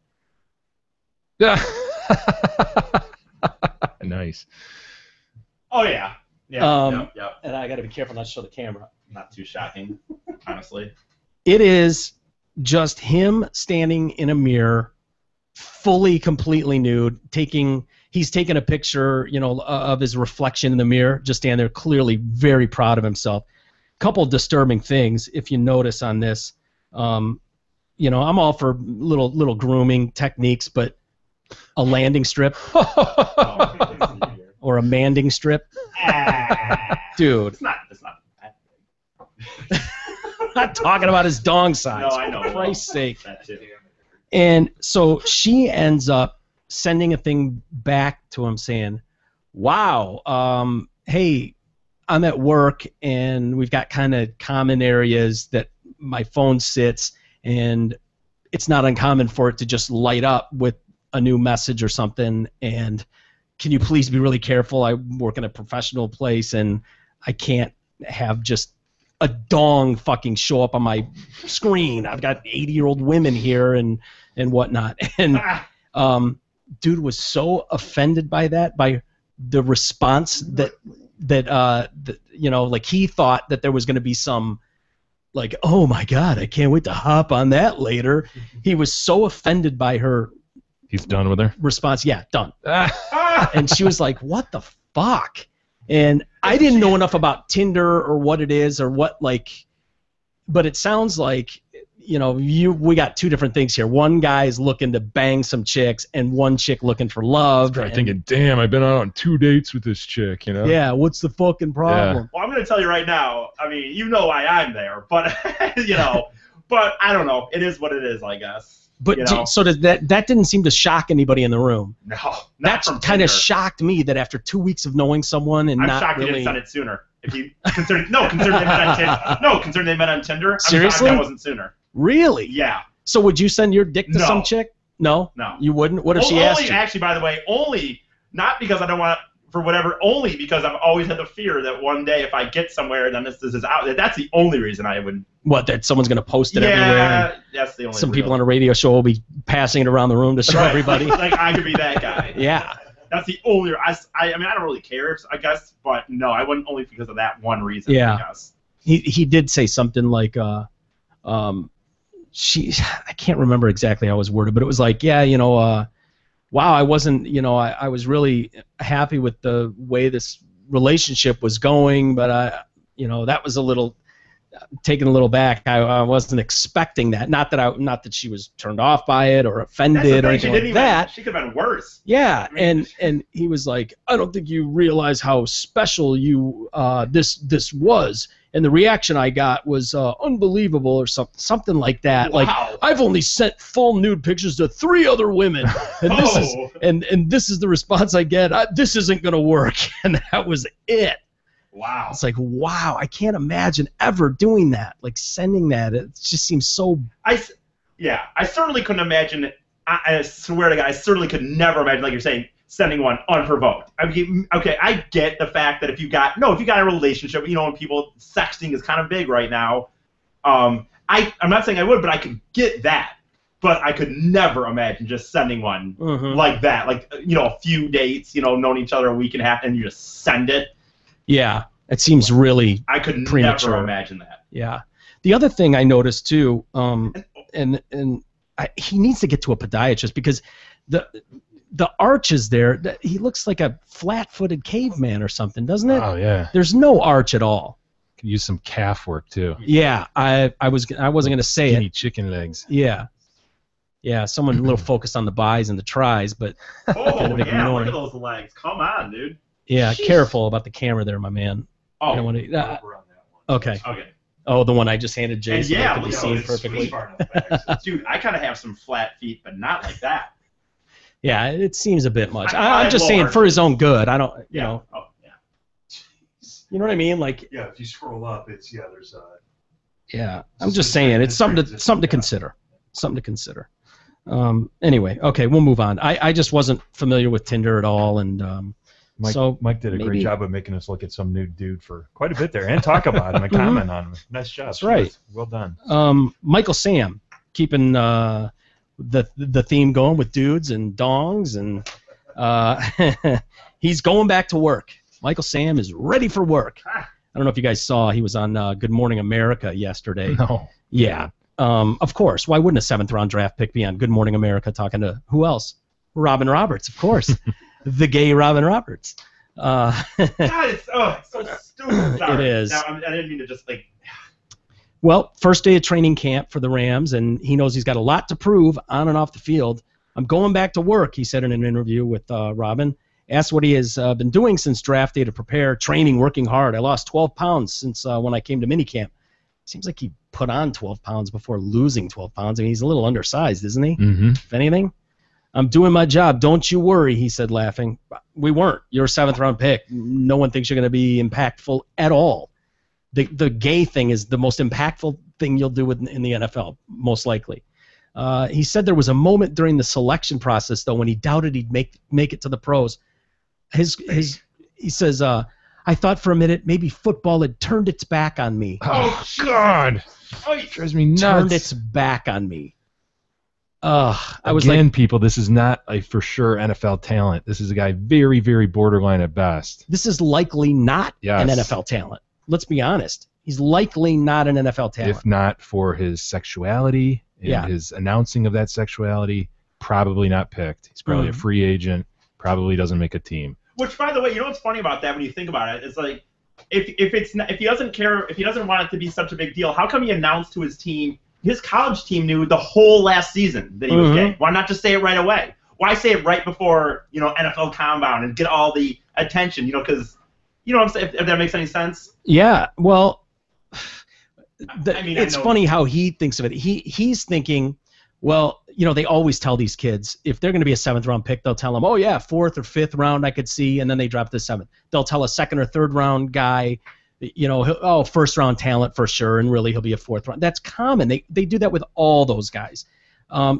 Speaker 5: Nice.
Speaker 7: Oh yeah. Yeah. Yep.
Speaker 4: And I got to be careful not to show the camera.
Speaker 7: Not too shocking, honestly.
Speaker 4: It is just him standing in a mirror, fully, completely nude. He's taking a picture, of his reflection in the mirror, just standing there, clearly very proud of himself. Couple disturbing things, if you notice on this. I'm all for little grooming techniques, but a landing strip or a manding strip, dude.
Speaker 7: It's not that big.
Speaker 4: I'm not talking about his dong size.
Speaker 7: No, I know.
Speaker 4: For Christ's sake.
Speaker 7: That too.
Speaker 4: And so she ends up sending a thing back to him saying, wow, hey, I'm at work and we've got kind of common areas that my phone sits, and it's not uncommon for it to just light up with a new message or something, and can you please be really careful? I work in a professional place and I can't have just a dong fucking show up on my screen. I've got 80-year-old women here and whatnot. And dude was so offended by that, by the response that like he thought that there was going to be some, like, oh my God, I can't wait to hop on that later. He was so offended by her
Speaker 5: He's done with her.
Speaker 4: response. Yeah, done. And she was like, what the fuck? And I didn't know enough about Tinder or what it is or what, like, but it sounds like, you know, we got two different things here. One guy is looking to bang some chicks, and one chick looking for love.
Speaker 5: Probably thinking, damn, I've been out on 2 dates with this chick, you know?
Speaker 4: Yeah, what's the fucking problem?
Speaker 7: Well, I'm going to tell you right now, I mean, you know why I'm there, but, you know, but I don't know. It is what it is, I guess.
Speaker 4: But
Speaker 7: you know?
Speaker 4: So that didn't seem to shock anybody in the room.
Speaker 7: No,
Speaker 4: That kind of shocked me that after 2 weeks of knowing someone and
Speaker 7: I'm
Speaker 4: not
Speaker 7: shocked
Speaker 4: really.
Speaker 7: you didn't send it sooner. If you consider they met on Tinder. No, considering they met on Tinder.
Speaker 4: Seriously?
Speaker 7: I'm shocked that wasn't sooner.
Speaker 4: Really?
Speaker 7: Yeah.
Speaker 4: So would you send your dick to
Speaker 7: No.
Speaker 4: some chick? No.
Speaker 7: No.
Speaker 4: You wouldn't. What if she
Speaker 7: only,
Speaker 4: asked you?
Speaker 7: Actually, by the way, only not because I don't want for whatever. Only because I've always had the fear that one day if I get somewhere, then this is out. That's the only reason I would.
Speaker 4: What? That someone's gonna post it everywhere.
Speaker 7: Yeah, that's the only.
Speaker 4: Some people on a radio show will be passing it around the room to show
Speaker 7: Right.
Speaker 4: everybody.
Speaker 7: Like I could be that guy.
Speaker 4: Yeah.
Speaker 7: That's the only. I mean, I don't really care, I guess, but no, I wouldn't only because of that one reason.
Speaker 4: Yeah.
Speaker 7: I guess.
Speaker 4: He did say something like I can't remember exactly how it was worded, but it was like, yeah, you know, wow, I wasn't, you know, I was really happy with the way this relationship was going, but you know, that was a little taken a little back. I wasn't expecting that. Not that she was turned off by it or offended or anything like that.
Speaker 7: She could have been worse.
Speaker 4: Yeah,
Speaker 7: I mean,
Speaker 4: and he was like, I don't think you realize how special you this was. And the reaction I got was unbelievable or something like that.
Speaker 7: Wow.
Speaker 4: Like, I've only sent full nude pictures to 3 other women, and this is and this is the response I get. This isn't gonna work, and that was it.
Speaker 7: Wow.
Speaker 4: It's like, wow, I can't imagine ever doing that. Like sending that, it just seems so.
Speaker 7: I certainly couldn't imagine. I swear to God, I certainly could never imagine, like you're saying, sending one unprovoked. I mean, okay, I get the fact that if you got a relationship, you know, and people sexting is kind of big right now. I'm not saying I would, but I could get that. But I could never imagine just sending one like that, like, you know, a few dates, you know, known each other a week and a half, and you just send it.
Speaker 4: Yeah, it seems really.
Speaker 7: I could
Speaker 4: premature.
Speaker 7: never imagine that.
Speaker 4: Yeah, the other thing I noticed too, he needs to get to a podiatrist because the arch is there. He looks like a flat-footed caveman or something, doesn't it?
Speaker 5: Oh yeah.
Speaker 4: There's no arch at all.
Speaker 5: Could use some calf work too.
Speaker 4: Yeah, I wasn't gonna say
Speaker 5: Skinny
Speaker 4: it.
Speaker 5: chicken legs.
Speaker 4: Yeah. Yeah, someone a little focused on the buys and the tries, but
Speaker 7: Oh
Speaker 4: kind of
Speaker 7: yeah,
Speaker 4: ignoring.
Speaker 7: look at those legs. Come on, dude.
Speaker 4: Yeah,
Speaker 7: Jeez.
Speaker 4: Careful about the camera there, my man.
Speaker 7: Oh,
Speaker 4: I don't wanna, okay.
Speaker 7: okay.
Speaker 4: Oh, the one I just handed
Speaker 7: And
Speaker 4: Jason
Speaker 7: yeah,
Speaker 4: that could be
Speaker 7: look,
Speaker 4: seen
Speaker 7: it's
Speaker 4: perfectly.
Speaker 7: Dude, I kind of have some flat feet, but not like that.
Speaker 4: Yeah, it seems a bit much.
Speaker 7: I
Speaker 4: I'm just saying
Speaker 7: lower.
Speaker 4: for his own good. I don't, you
Speaker 7: Yeah.
Speaker 4: know,
Speaker 7: Oh, yeah.
Speaker 4: you know what I mean? Like,
Speaker 6: Yeah, if you scroll up, there's
Speaker 4: yeah, I'm just saying it's something to consider. Something to consider. Anyway, okay, we'll move on. I just wasn't familiar with Tinder at all, and
Speaker 6: Mike did a
Speaker 4: maybe-
Speaker 6: great job of making us look at some nude dude for quite a bit there and talk about him and comment on him. Nice job.
Speaker 4: That's right.
Speaker 6: Well done.
Speaker 4: Michael Sam keeping the theme going with dudes and dongs, and he's going back to work. Michael Sam is ready for work. I don't know if you guys saw, he was on Good Morning America yesterday.
Speaker 5: No.
Speaker 4: Yeah. Of course. Why wouldn't a 7th-round draft pick be on Good Morning America talking to who else? Robin Roberts, of course. The gay Robin Roberts.
Speaker 7: God, it's so stupid. Sorry.
Speaker 4: It is.
Speaker 7: Now, I didn't mean to just like.
Speaker 4: Well, first day of training camp for the Rams, and he knows he's got a lot to prove on and off the field. I'm going back to work, he said in an interview with Robin. Asked what he has been doing since draft day to prepare, training, working hard. I lost 12 pounds since when I came to minicamp. Seems like he put on 12 pounds before losing 12 pounds. I mean, he's a little undersized, isn't he?
Speaker 5: Mm-hmm.
Speaker 4: If anything. I'm doing my job. Don't you worry, he said, laughing. We weren't. You're a 7th-round pick. No one thinks you're going to be impactful at all. The gay thing is the most impactful thing you'll do in the NFL, most likely. He said there was a moment during the selection process, though, when he doubted he'd make it to the pros. He says, I thought for a minute maybe football had turned its back on me.
Speaker 5: Oh God. Drives me nuts.
Speaker 4: Turned its back on me. I was
Speaker 5: Again,
Speaker 4: like,
Speaker 5: people, this is not a for sure NFL talent. This is a guy very, very borderline at best.
Speaker 4: this is likely not an
Speaker 5: Yes.
Speaker 4: NFL talent. Let's be honest. He's likely not an NFL talent.
Speaker 5: If not for his sexuality and
Speaker 4: Yeah.
Speaker 5: his announcing of that sexuality, probably not picked. He's probably a free agent, probably doesn't make a team.
Speaker 7: Which, by the way, you know what's funny about that when you think about it? It's like, if he doesn't care, if he doesn't want it to be such a big deal, how come he announced to his team, his college team knew the whole last season that he was gay? Why not just say it right away? Why say it right before, NFL Combine and get all the attention? Because, what I'm saying, if that makes any sense.
Speaker 4: Yeah, well, it's funny how he thinks of it. He's thinking, well, they always tell these kids, if they're going to be a 7th round pick, they'll tell them, oh yeah, 4th or 5th round I could see, and then they drop the 7th. They'll tell a 2nd or 3rd round guy, 1st round talent for sure, and really he'll be a 4th round. That's common. They do that with all those guys.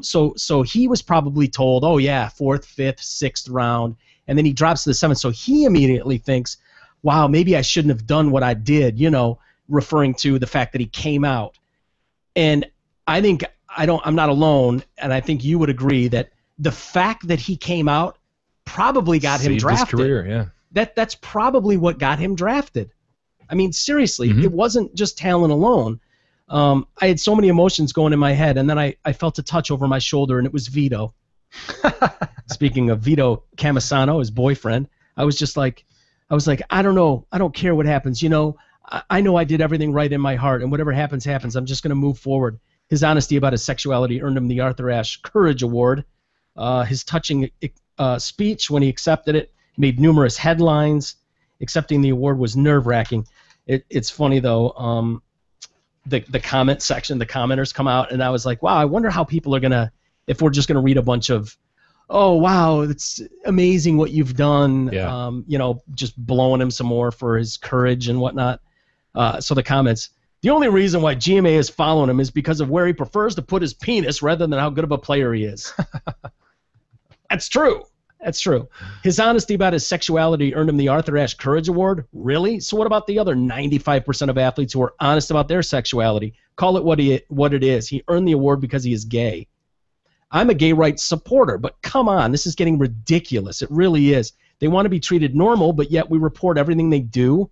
Speaker 4: So he was probably told, oh yeah, 4th, 5th, 6th round, and then he drops to the 7th. So he immediately thinks, wow, maybe I shouldn't have done what I did, referring to the fact that he came out. And I think I'm not alone, and I think you would agree that the fact that he came out probably got him drafted.
Speaker 5: His career, yeah.
Speaker 4: That's probably what got him drafted. I mean, seriously, it wasn't just talent alone. I had so many emotions going in my head, and then I felt a touch over my shoulder, and it was Vito. Speaking of Vito Camisano, his boyfriend, I was like, I don't know. I don't care what happens. I know I did everything right in my heart, and whatever happens, happens. I'm just going to move forward. His honesty about his sexuality earned him the Arthur Ashe Courage Award. His touching speech when he accepted it made numerous headlines. Accepting the award was nerve-wracking. It's funny, though. The comment section, the commenters come out, and I was like, wow, I wonder how people are going to, if we're just going to read a bunch of, oh, wow, it's amazing what you've done, just blowing him some more for his courage and whatnot. So the comments, the only reason why GMA is following him is because of where he prefers to put his penis rather than how good of a player he is. That's true. That's true. His honesty about his sexuality earned him the Arthur Ashe Courage Award. Really? So what about the other 95% of athletes who are honest about their sexuality? Call it what it is. He earned the award because he is gay. I'm a gay rights supporter, but come on, this is getting ridiculous. It really is. They want to be treated normal, but yet we report everything they do.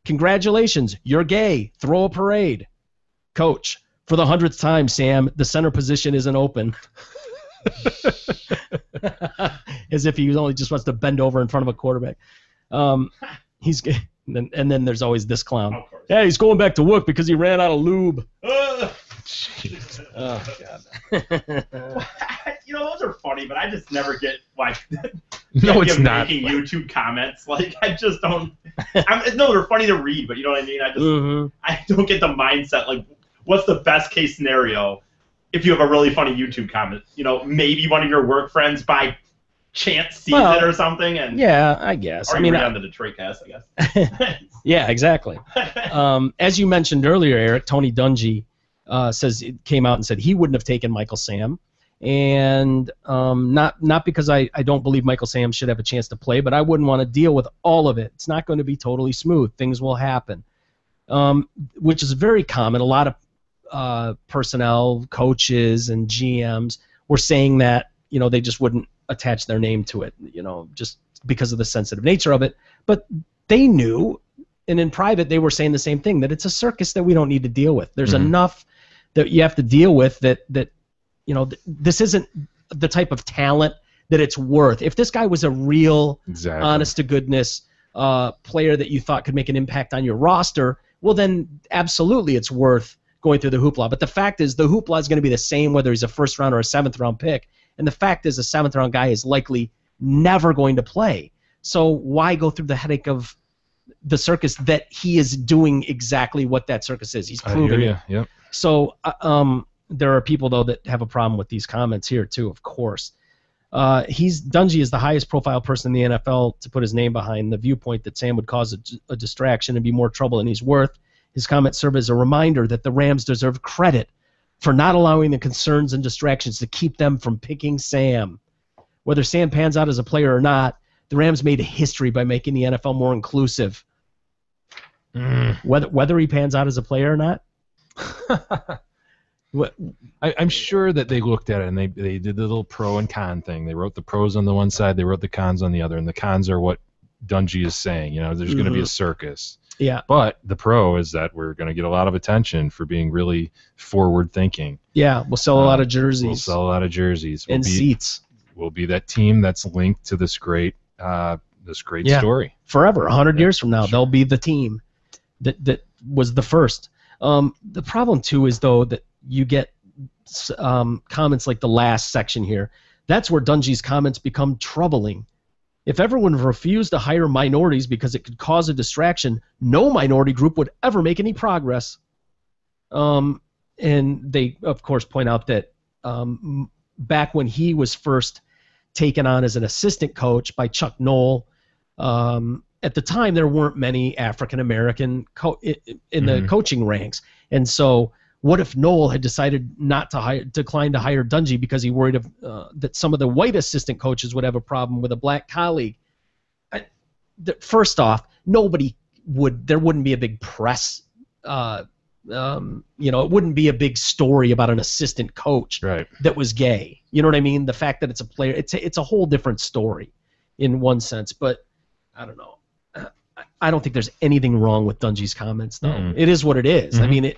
Speaker 4: Congratulations, you're gay. Throw a parade. Coach, for the 100th time, Sam, the center position isn't open. As if he only just wants to bend over in front of a quarterback. He's gay. And then there's always this clown. Yeah, he's going back to work because he ran out of lube.
Speaker 5: Jeez.
Speaker 4: Oh, God.
Speaker 7: Those are funny, but I just never get why.
Speaker 5: No, it's not.
Speaker 7: Making YouTube comments, I just don't. No, they're funny to read, but you know what I mean. I don't get the mindset. What's the best case scenario if you have a really funny YouTube comment? Maybe one of your work friends by chance sees it or something, and
Speaker 4: yeah, I guess.
Speaker 7: Or on the Detroit Cast, I guess.
Speaker 4: Yeah, exactly. As you mentioned earlier, Eric, Tony Dungy came out and said he wouldn't have taken Michael Sam. And not because I don't believe Michael Sam should have a chance to play, but I wouldn't want to deal with all of it. It's not going to be totally smooth. Things will happen, which is very common. A lot of personnel, coaches, and GMs were saying that they just wouldn't attach their name to it, just because of the sensitive nature of it. But they knew, and in private they were saying the same thing, that it's a circus that we don't need to deal with. There's enough that you have to deal with that this isn't the type of talent that it's worth. If this guy was a real, honest-to-goodness player that you thought could make an impact on your roster, well, then absolutely it's worth going through the hoopla. But the fact is the hoopla is going to be the same whether he's a first-round or a seventh-round pick. And the fact is a seventh-round guy is likely never going to play. So why go through the headache of the circus that he is doing exactly what that circus is? He's proving it.
Speaker 5: Yep.
Speaker 4: So there are people, though, that have a problem with these comments here, too, of course. Dungy is the highest profile person in the NFL to put his name behind the viewpoint that Sam would cause a distraction and be more trouble than he's worth. His comments serve as a reminder that the Rams deserve credit for not allowing the concerns and distractions to keep them from picking Sam. Whether Sam pans out as a player or not, the Rams made history by making the NFL more inclusive. Whether he pans out as a player or not?
Speaker 5: I'm sure that they looked at it and they did the little pro and con thing. They wrote the pros on the one side, they wrote the cons on the other, and the cons are what Dungy is saying. There's going to be a circus.
Speaker 4: Yeah.
Speaker 5: But the pro is that we're going to get a lot of attention for being really forward-thinking.
Speaker 4: Yeah, we'll sell a lot of jerseys.
Speaker 5: We'll sell a lot of jerseys.
Speaker 4: And seats.
Speaker 5: We'll be that team that's linked to this great this great story.
Speaker 4: Forever, 100 years from now, they'll be the team that was the first. The problem too is though that you get comments like the last section here. That's where Dungy's comments become troubling. If everyone refused to hire minorities because it could cause a distraction, no minority group would ever make any progress. And they, of course, point out that back when he was first taken on as an assistant coach by Chuck Noll, at the time there weren't many African American in the coaching ranks, and so what if Noll had decided declined to hire Dungy because he worried that some of the white assistant coaches would have a problem with a black colleague? First off, there wouldn't be a big press. It wouldn't be a big story about an assistant coach that was gay. You know what I mean? The fact that it's a player, it's a whole different story in one sense. But I don't know. I don't think there's anything wrong with Dungy's comments, though. Mm-hmm. It is what it is. I mean,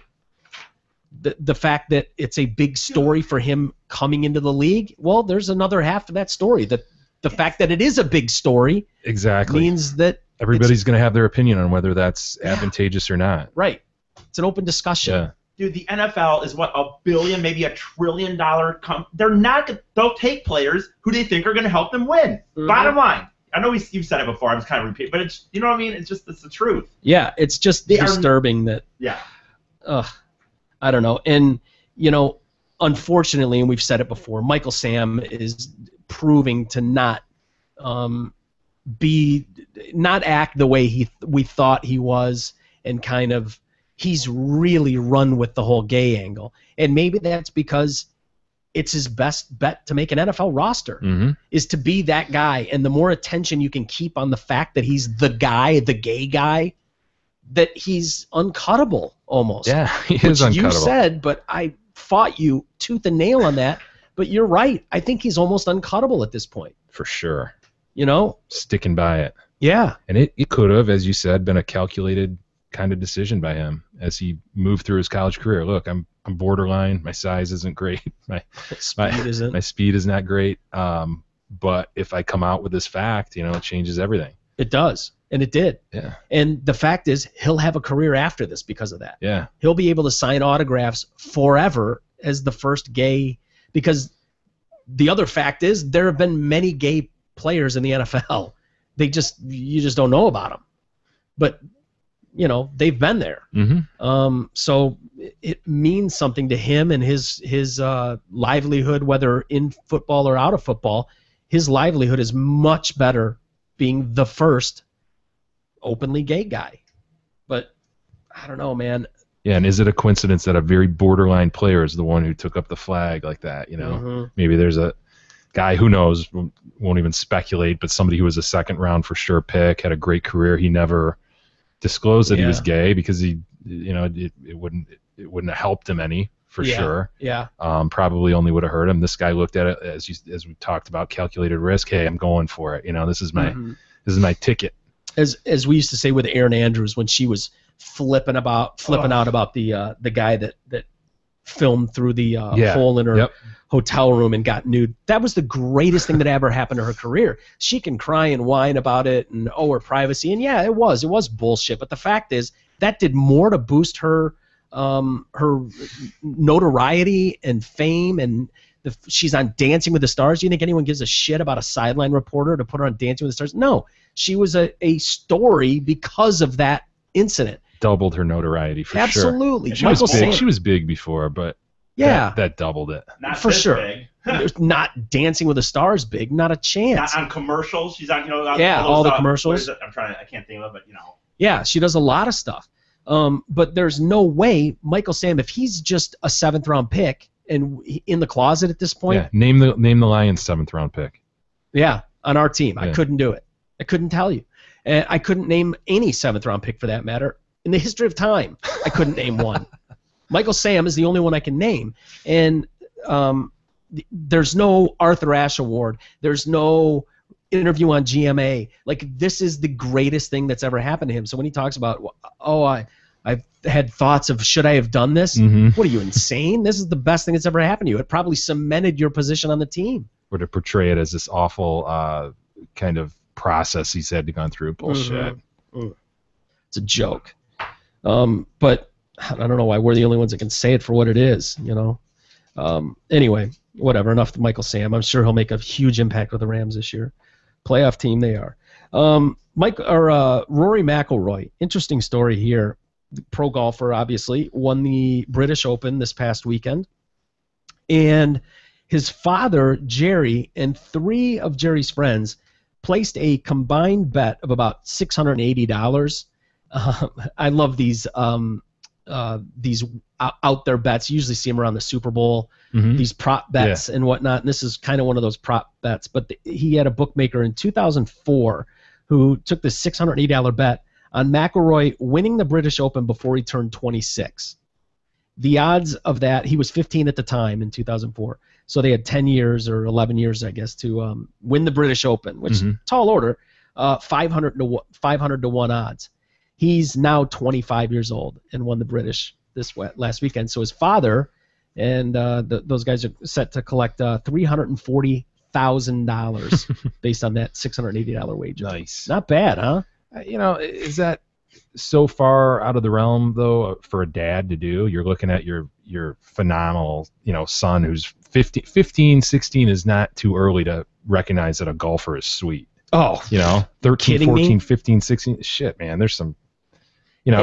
Speaker 4: the fact that it's a big story for him coming into the league, well, there's another half to that story. The fact that it is a big story means that
Speaker 5: everybody's going to have their opinion on whether that's advantageous or not.
Speaker 4: Right. It's an open discussion. Yeah.
Speaker 7: Dude, the NFL is what, $1 billion, maybe $1 trillion they'll take players who they think are going to help them win. Mm-hmm. Bottom line. I know you've said it before. I'm just kind of repeating, but it's, you know what I mean? It's the truth.
Speaker 4: Yeah, it's just disturbing that.
Speaker 7: Yeah.
Speaker 4: I don't know. And, unfortunately, and we've said it before, Michael Sam is proving to not act the way we thought he was, and kind of he's really run with the whole gay angle. And maybe that's because it's his best bet to make an NFL roster, is to be that guy. And the more attention you can keep on the fact that he's the guy, the gay guy, that he's uncuttable almost.
Speaker 5: Yeah, he is uncuttable.
Speaker 4: You said, but I fought you tooth and nail on that. But you're right. I think he's almost uncuttable at this point.
Speaker 5: For sure.
Speaker 4: Sticking
Speaker 5: by it.
Speaker 4: Yeah.
Speaker 5: And it could have, as you said, been a calculated kind of decision by him as he moved through his college career. Look, I'm borderline. My size isn't great. My speed is not great. But if I come out with this fact, it changes everything.
Speaker 4: It does. And it did.
Speaker 5: Yeah.
Speaker 4: And the fact is, he'll have a career after this because of that.
Speaker 5: Yeah.
Speaker 4: He'll be able to sign autographs forever as the first gay, because the other fact is there have been many gay players in the NFL. You just don't know about them. But, they've been there.
Speaker 5: Mm-hmm.
Speaker 4: So it means something to him and his livelihood, whether in football or out of football. His livelihood is much better being the first openly gay guy. But I don't know, man.
Speaker 5: Yeah, and is it a coincidence that a very borderline player is the one who took up the flag like that? Maybe there's a guy, who knows, won't even speculate, but somebody who was a second round for sure pick, had a great career. He never disclosed that he was gay because it wouldn't have helped him any for sure.
Speaker 4: Yeah.
Speaker 5: Probably only would have hurt him. This guy looked at it as we talked about, calculated risk. Hey, I'm going for it. This is my ticket.
Speaker 4: As we used to say with Erin Andrews when she was flipping out about the guy that filmed through the hole in her hotel room and got nude. That was the greatest thing that ever happened to her career. She can cry and whine about it and her privacy, and it was bullshit. But the fact is that did more to boost her notoriety and fame, and she's on Dancing with the Stars. Do you think anyone gives a shit about a sideline reporter to put her on Dancing with the Stars? No, she was a story because of that incident.
Speaker 5: Doubled her notoriety for
Speaker 4: Absolutely.
Speaker 5: sure. Absolutely. She was big before, but that doubled it.
Speaker 7: Not
Speaker 4: for sure.
Speaker 7: Big.
Speaker 4: There's not Dancing with the Stars big, not a chance.
Speaker 7: Not on commercials. She's on
Speaker 4: all the commercials.
Speaker 7: I can't think of it, but
Speaker 4: Yeah, she does a lot of stuff. But there's no way Michael Sam, if he's just a 7th round pick and in the closet at this point.
Speaker 5: Yeah, name the Lions 7th round pick.
Speaker 4: Yeah, on our team. I couldn't do it. I couldn't tell you. And I couldn't name any 7th round pick for that matter. In the history of time, I couldn't name one. Michael Sam is the only one I can name. And there's no Arthur Ashe Award. There's no interview on GMA. Like, this is the greatest thing that's ever happened to him. So when he talks about, I've had thoughts of, should I have done this?
Speaker 5: Mm-hmm.
Speaker 4: What are you, insane? This is the best thing that's ever happened to you. It probably cemented your position on the team.
Speaker 5: Or to portray it as this awful kind of process he's had to gone through. Bullshit.
Speaker 4: It's a joke. But I don't know why we're the only ones that can say it for what it is, you know. Anyway, whatever. Enough to Michael Sam. I'm sure he'll make a huge impact with the Rams this year. Playoff team they are. Rory McIlroy. Interesting story here. Pro golfer, obviously, won the British Open this past weekend. And his father, Jerry, and 3 of Jerry's friends placed a combined bet of about $680. I love these out there bets. You usually see them around the Super Bowl, these prop bets and whatnot. And this is kind of one of those prop bets. But he had a bookmaker in 2004 who took this $680 bet on McIlroy winning the British Open before he turned 26. The odds of that, he was 15 at the time in 2004, so they had 10 years or 11 years, I guess, to win the British Open, which tall order, 500 to 1 odds. He's now 25 years old and won the British last weekend. So his father and those guys are set to collect $340,000 based on that $680 wager.
Speaker 5: Nice.
Speaker 4: Not bad, huh?
Speaker 5: Is that so far out of the realm, though, for a dad to do? You're looking at your phenomenal, son who's 15, 16 is not too early to recognize that a golfer is sweet.
Speaker 4: Oh.
Speaker 5: 13, 14, 15, 16. Shit, man. There's some,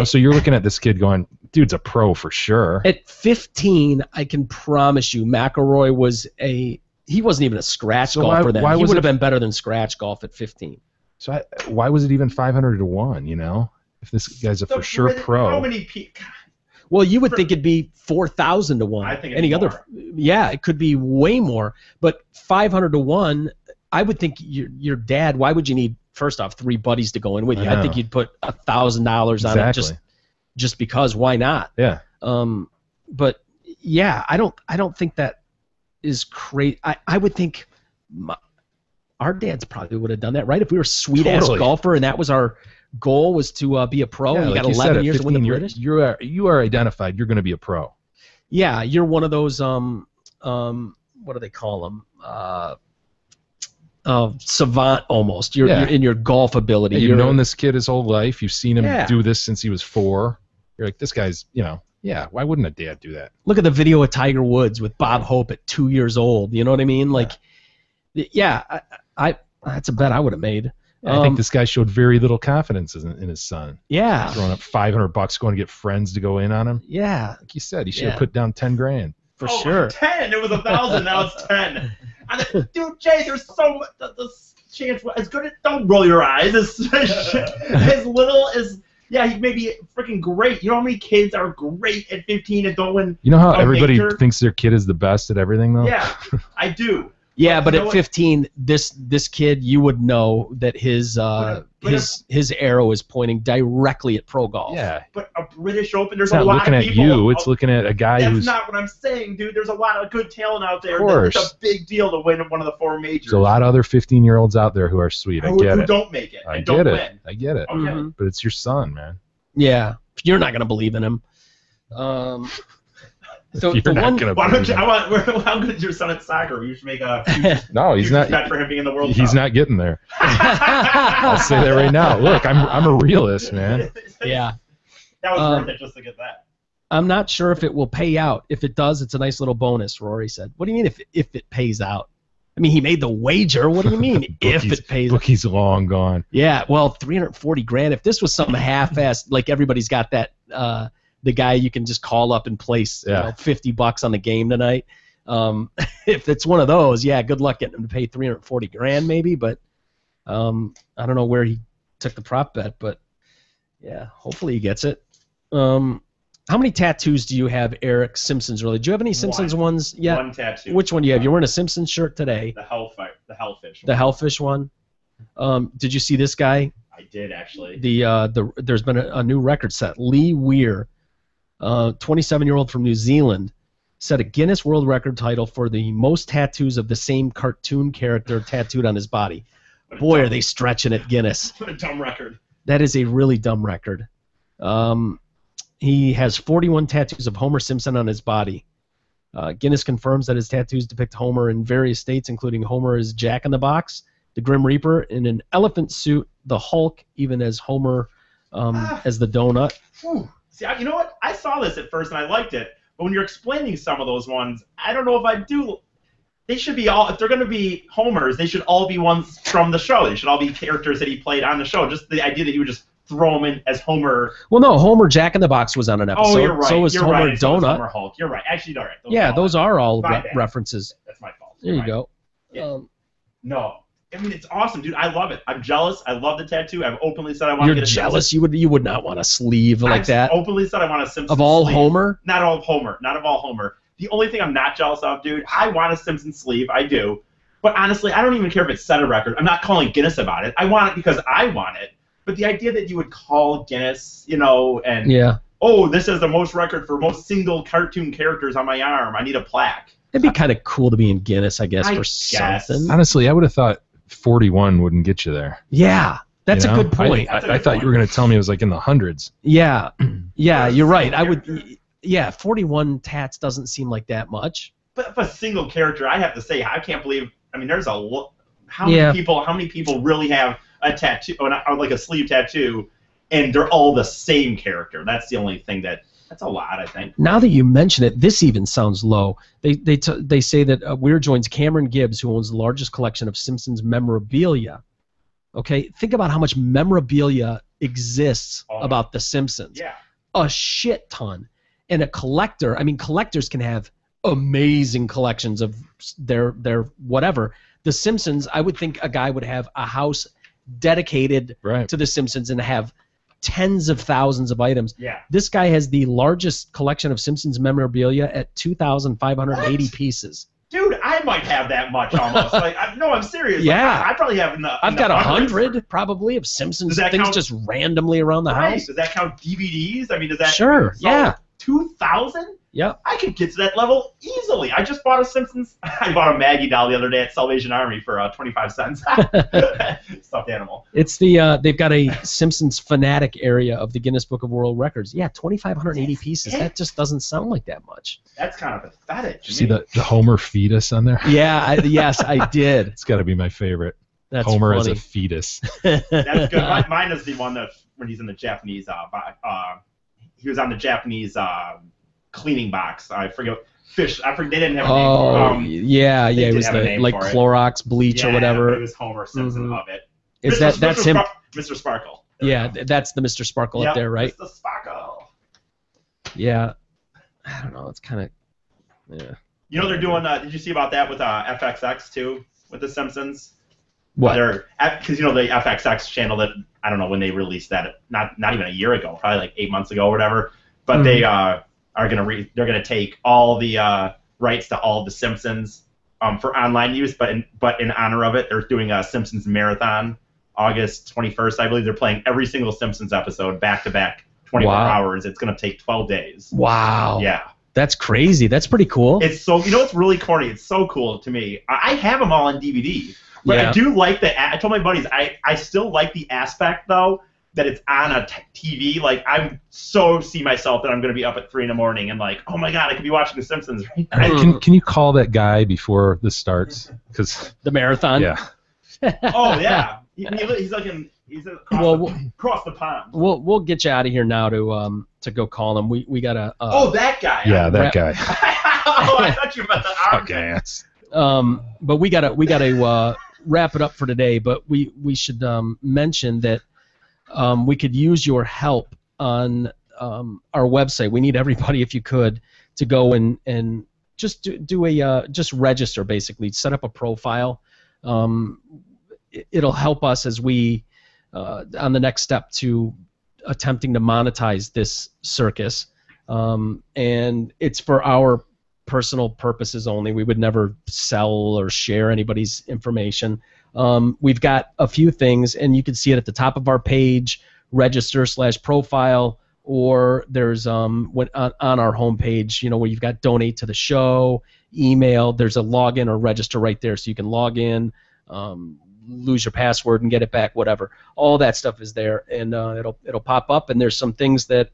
Speaker 5: so you're looking at this kid going, dude's a pro for sure.
Speaker 4: At 15, I can promise you, McIlroy he wasn't even a scratch golfer then. He would have been better than scratch golf at 15.
Speaker 5: So why was it even 500 to 1, If this guy's a for sure pro.
Speaker 7: How many people?
Speaker 4: Well, you would think it'd be 4,000 to 1.
Speaker 7: I think
Speaker 4: any
Speaker 7: more.
Speaker 4: Other. Yeah, it could be way more. But 500 to 1, I would think your dad. Why would you need, first off, 3 buddies to go in with you? I think you'd put $1,000 on it just because. Why not?
Speaker 5: Yeah.
Speaker 4: But yeah, I don't think that is crazy. I would think our dads probably would have done that, right? If we were a sweet ass golfer and that was our goal was to be a pro, and you got 11 years to win the British.
Speaker 5: You are identified. You're going to be a pro.
Speaker 4: Yeah, you're one of those what do they call them? Savant almost. You're in your golf ability.
Speaker 5: You've known this kid his whole life. You've seen him do this since he was 4. You're like, this guy's, why wouldn't a dad do that?
Speaker 4: Look at the video of Tiger Woods with Bob Hope at 2 years old. You know what I mean? Like, I that's a bet I would have made.
Speaker 5: I think this guy showed very little confidence in his son.
Speaker 4: Yeah.
Speaker 5: Throwing up $500 going to get friends to go in on him.
Speaker 4: Yeah.
Speaker 5: Like you said, he should have put down $10,000.
Speaker 4: For sure.
Speaker 7: 10. It was 1,000. Now it's 10. Dude, Jay, there's so much. The chance. As good as. Don't roll your eyes. As little as. Yeah, he may be freaking great. You know how many kids are great at 15 and don't win?
Speaker 5: You know how everybody thinks their kid is the best at everything, though?
Speaker 7: Yeah, I do.
Speaker 4: Yeah, but at 15, this kid, you would know that his arrow is pointing directly at pro golf.
Speaker 5: Yeah.
Speaker 7: But a British Open, there's
Speaker 5: it's
Speaker 7: a lot of people.
Speaker 5: It's not looking at you. It's looking at a guy who's...
Speaker 7: That's not what I'm saying, dude. There's a lot of good talent out there.
Speaker 5: Of course.
Speaker 7: It's a big deal to win one of the 4 majors.
Speaker 5: There's a lot of other 15-year-olds out there who are sweet. I get it.
Speaker 7: Who don't make it
Speaker 5: I
Speaker 7: and don't
Speaker 5: get it.
Speaker 7: win.
Speaker 5: I get it.
Speaker 7: Okay.
Speaker 5: But it's your son, man.
Speaker 4: Yeah. You're not going to believe in him. So
Speaker 5: You're not gonna
Speaker 7: how good is your son at soccer? We should make a
Speaker 5: no, he's not.
Speaker 7: Bet for him being in the World Cup.
Speaker 5: He's not getting there. I'll say that right now. Look, I'm a realist, man.
Speaker 4: Yeah.
Speaker 7: That was worth it just to get that.
Speaker 4: I'm not sure if it will pay out. If it does, it's a nice little bonus, Rory said. What do you mean if it pays out? I mean, he made the wager. What do you mean if it pays out?
Speaker 5: Bookie's long gone.
Speaker 4: Yeah, well, $340,000. If this was some half-assed, like everybody's got that, the guy you can just call up and place $50 on the game tonight. If it's one of those, good luck getting him to pay $340,000 maybe. But I don't know where he took the prop bet, but yeah, hopefully he gets it. How many tattoos do you have, Eric? Simpsons related? Do you have any Simpsons ones yet?
Speaker 7: One tattoo.
Speaker 4: Which one do you have? You're wearing a Simpsons shirt today.
Speaker 7: The Hellfish.
Speaker 4: The Hellfish one. Did you see this guy?
Speaker 7: I did actually.
Speaker 4: There's been a new record set. Lee Weir, 27-year-old from New Zealand, set a Guinness World Record title for the most tattoos of the same cartoon character tattooed on his body. Boy, are they stretching it, Guinness.
Speaker 7: What a dumb record.
Speaker 4: That is a really dumb record. He has 41 tattoos of Homer Simpson on his body. Guinness confirms that his tattoos depict Homer in various states, including Homer as Jack in the Box, the Grim Reaper in an elephant suit, the Hulk, even as Homer, as the donut.
Speaker 7: Whew. See, you know what? I saw this at first and I liked it, but when you're explaining some of those ones, I don't know if I do. They should be all, if they're going to be Homers, they should all be ones from the show. They should all be characters that he played on the show. Just the idea that you would just throw them in as Homer.
Speaker 4: Well, no, Homer Jack in the Box was on an episode.
Speaker 7: Oh, you're right.
Speaker 4: So was
Speaker 7: you're
Speaker 4: Homer
Speaker 7: right. So was
Speaker 4: Donut.
Speaker 7: Homer Hulk. You're right. Actually, all right.
Speaker 4: Those are all
Speaker 7: My bad.
Speaker 4: references.
Speaker 7: That's my fault.
Speaker 4: There
Speaker 7: You're
Speaker 4: you
Speaker 7: right.
Speaker 4: go.
Speaker 7: Yeah. No. I mean, it's awesome, dude. I love it. I'm jealous. I love the tattoo. I've openly said I want to get
Speaker 4: You're
Speaker 7: a
Speaker 4: jealous? You would not want a sleeve like
Speaker 7: I've
Speaker 4: that?
Speaker 7: openly said I want a Simpsons
Speaker 4: Of all
Speaker 7: sleeve.
Speaker 4: Homer?
Speaker 7: Not all of Homer. Not of all Homer. The only thing I'm not jealous of, dude, I want a Simpsons sleeve. I do. But honestly, I don't even care if it's set a record. I'm not calling Guinness about it. I want it because I want it. But the idea that you would call Guinness, you know, and, oh, this is the most record for most single cartoon characters on my arm. I need a plaque.
Speaker 4: It'd be kind of cool to be in Guinness, I guess, something.
Speaker 5: Honestly, I would have thought 41 wouldn't get you there.
Speaker 4: Yeah, that's a good point.
Speaker 5: I thought you were going to tell me it was like in the hundreds.
Speaker 4: Yeah, you're right. I would. Yeah, 41 tats doesn't seem like that much.
Speaker 7: But if a single character, I have to say, I can't believe. I mean, there's how many people really have a tattoo, or like a sleeve tattoo, and they're all the same character? That's the only thing that's a lot, I think.
Speaker 4: Now that you mention it, this even sounds low. They say that Weir joins Cameron Gibbs, who owns the largest collection of Simpsons memorabilia. Okay, think about how much memorabilia exists about The Simpsons.
Speaker 7: Yeah.
Speaker 4: A shit ton. And a collector, I mean, collectors can have amazing collections of their whatever. The Simpsons, I would think a guy would have a house dedicated to The Simpsons and have tens of thousands of items.
Speaker 7: Yeah.
Speaker 4: This guy has the largest collection of Simpsons memorabilia at 2,580 pieces.
Speaker 7: Dude, I might have that much almost. I'm serious.
Speaker 4: Yeah.
Speaker 7: I probably have
Speaker 4: I've got 100 probably of Simpsons things just randomly around the house.
Speaker 7: Does that count DVDs? I mean, does that?
Speaker 4: Sure. Yeah.
Speaker 7: 2,000?
Speaker 4: Yep.
Speaker 7: I could get to that level easily. I just bought a Simpsons. I bought a Maggie doll the other day at Salvation Army for 25 cents. Stuffed animal.
Speaker 4: It's they've got a Simpsons fanatic area of the Guinness Book of World Records. Yeah, 2,580 pieces. That just doesn't sound like that much.
Speaker 7: That's kind of pathetic.
Speaker 5: Did you see the Homer fetus on there?
Speaker 4: Yeah, yes, I did.
Speaker 5: It's got to be my favorite.
Speaker 4: That's
Speaker 5: Homer
Speaker 4: funny.
Speaker 5: as a fetus.
Speaker 7: That's good. Mine is the one that when he's in the Japanese. He was on the Japanese cleaning box. I forget. Fish. I forget. They didn't have a name for it.
Speaker 4: Yeah. It was like Clorox bleach or whatever.
Speaker 7: It was Homer Simpson of it.
Speaker 4: Is that's him?
Speaker 7: Mr. Sparkle.
Speaker 4: Yeah, that's the Mr. Sparkle up there, right?
Speaker 7: Mr. Sparkle.
Speaker 4: Yeah. I don't know. It's kind of. Yeah.
Speaker 7: You know they're doing. Did you see about that with FXX too with the Simpsons?
Speaker 4: What?
Speaker 7: Because you know the FXX channel that I don't know when they released that. Not even a year ago. Probably like 8 months ago or whatever. But they are they're gonna take all the rights to all of the Simpsons for online use, but in honor of it, they're doing a Simpsons marathon, August 21st, I believe. They're playing every single Simpsons episode back to back, 24 hours. It's gonna take 12 days.
Speaker 4: Wow.
Speaker 7: Yeah.
Speaker 4: That's crazy. That's pretty cool.
Speaker 7: It's so it's really corny. It's so cool to me. I have them all on DVD, but I do like I told my buddies I still like the aspect though that it's on a TV. Like I see myself that I'm going to be up at 3 a.m. and like, oh my god, I could be watching The Simpsons right now.
Speaker 5: Can you call that guy before this starts? Because
Speaker 4: the marathon.
Speaker 5: Yeah.
Speaker 7: Oh yeah, he's across the pond.
Speaker 4: We'll get you out of here now to go call him. We got a.
Speaker 7: That guy.
Speaker 5: Yeah, that guy.
Speaker 7: Oh, I thought you meant the arm.
Speaker 5: Okay.
Speaker 4: But we gotta wrap it up for today. But we should mention that we could use your help on our website. We need everybody, if you could, to go and just just register, basically, set up a profile. It'll help us as we on the next step to attempting to monetize this circus, and it's for our personal purposes only. We would never sell or share anybody's information. We've got a few things, and you can see it at the top of our page, register/profile, or there's on our homepage, where you've got donate to the show, email. There's a login or register right there, so you can log in, lose your password and get it back, whatever. All that stuff is there, and it'll pop up. And there's some things that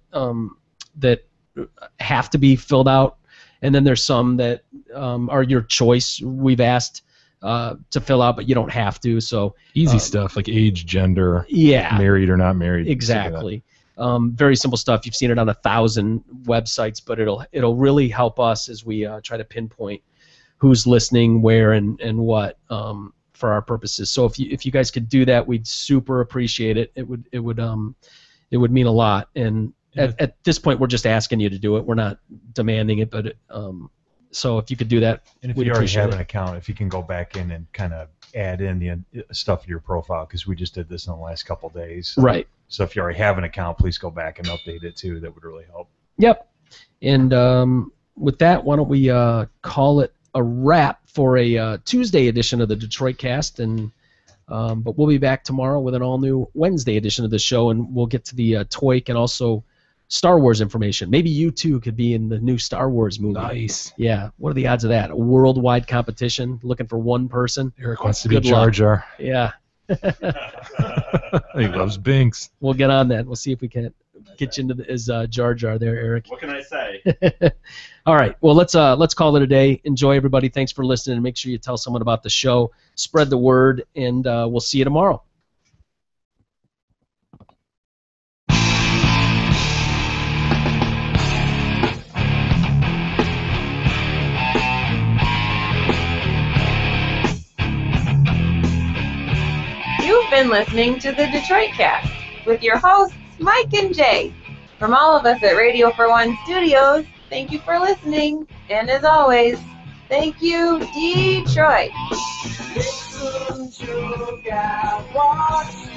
Speaker 4: have to be filled out, and then there's some that are your choice. We've asked to fill out, but you don't have to. So
Speaker 5: easy stuff like age, gender,
Speaker 4: yeah,
Speaker 5: married or not married.
Speaker 4: Exactly. Very simple stuff. You've seen it on 1,000 websites, but it'll really help us as we try to pinpoint who's listening, where, and what for our purposes. So if you guys could do that, we'd super appreciate it. It would mean a lot. And at this point, we're just asking you to do it. We're not demanding it, but so if you could do that,
Speaker 6: and if
Speaker 4: we'd
Speaker 6: you already
Speaker 4: appreciate
Speaker 6: have
Speaker 4: it.
Speaker 6: an account, if you can go back in and kind of add in the stuff to your profile, because we just did this in the last couple of days.
Speaker 4: Right.
Speaker 6: So if you already have an account, please go back and update it too. That would really help.
Speaker 4: Yep. And with that, why don't we call it a wrap for a Tuesday edition of the Detroit Cast, and but we'll be back tomorrow with an all-new Wednesday edition of the show, and we'll get to the TOIC and also Star Wars information. Maybe you too could be in the new Star Wars movie.
Speaker 5: Nice.
Speaker 4: Yeah. What are the odds of that? A worldwide competition looking for one person?
Speaker 5: Eric wants to be
Speaker 4: Good
Speaker 5: Jar
Speaker 4: luck.
Speaker 5: Jar.
Speaker 4: Yeah.
Speaker 5: He loves Binks.
Speaker 4: We'll get on that. We'll see if we can get you into as Jar Jar there, Eric.
Speaker 7: What can I say?
Speaker 4: All right. Well, let's call it a day. Enjoy, everybody. Thanks for listening, and make sure you tell someone about the show. Spread the word, and we'll see you tomorrow.
Speaker 2: You've been listening to the Detroit Cast with your hosts, Mike and Jay. From all of us at Radio for One Studios, thank you for listening. And as always, thank you, Detroit.
Speaker 8: Listen to God, watch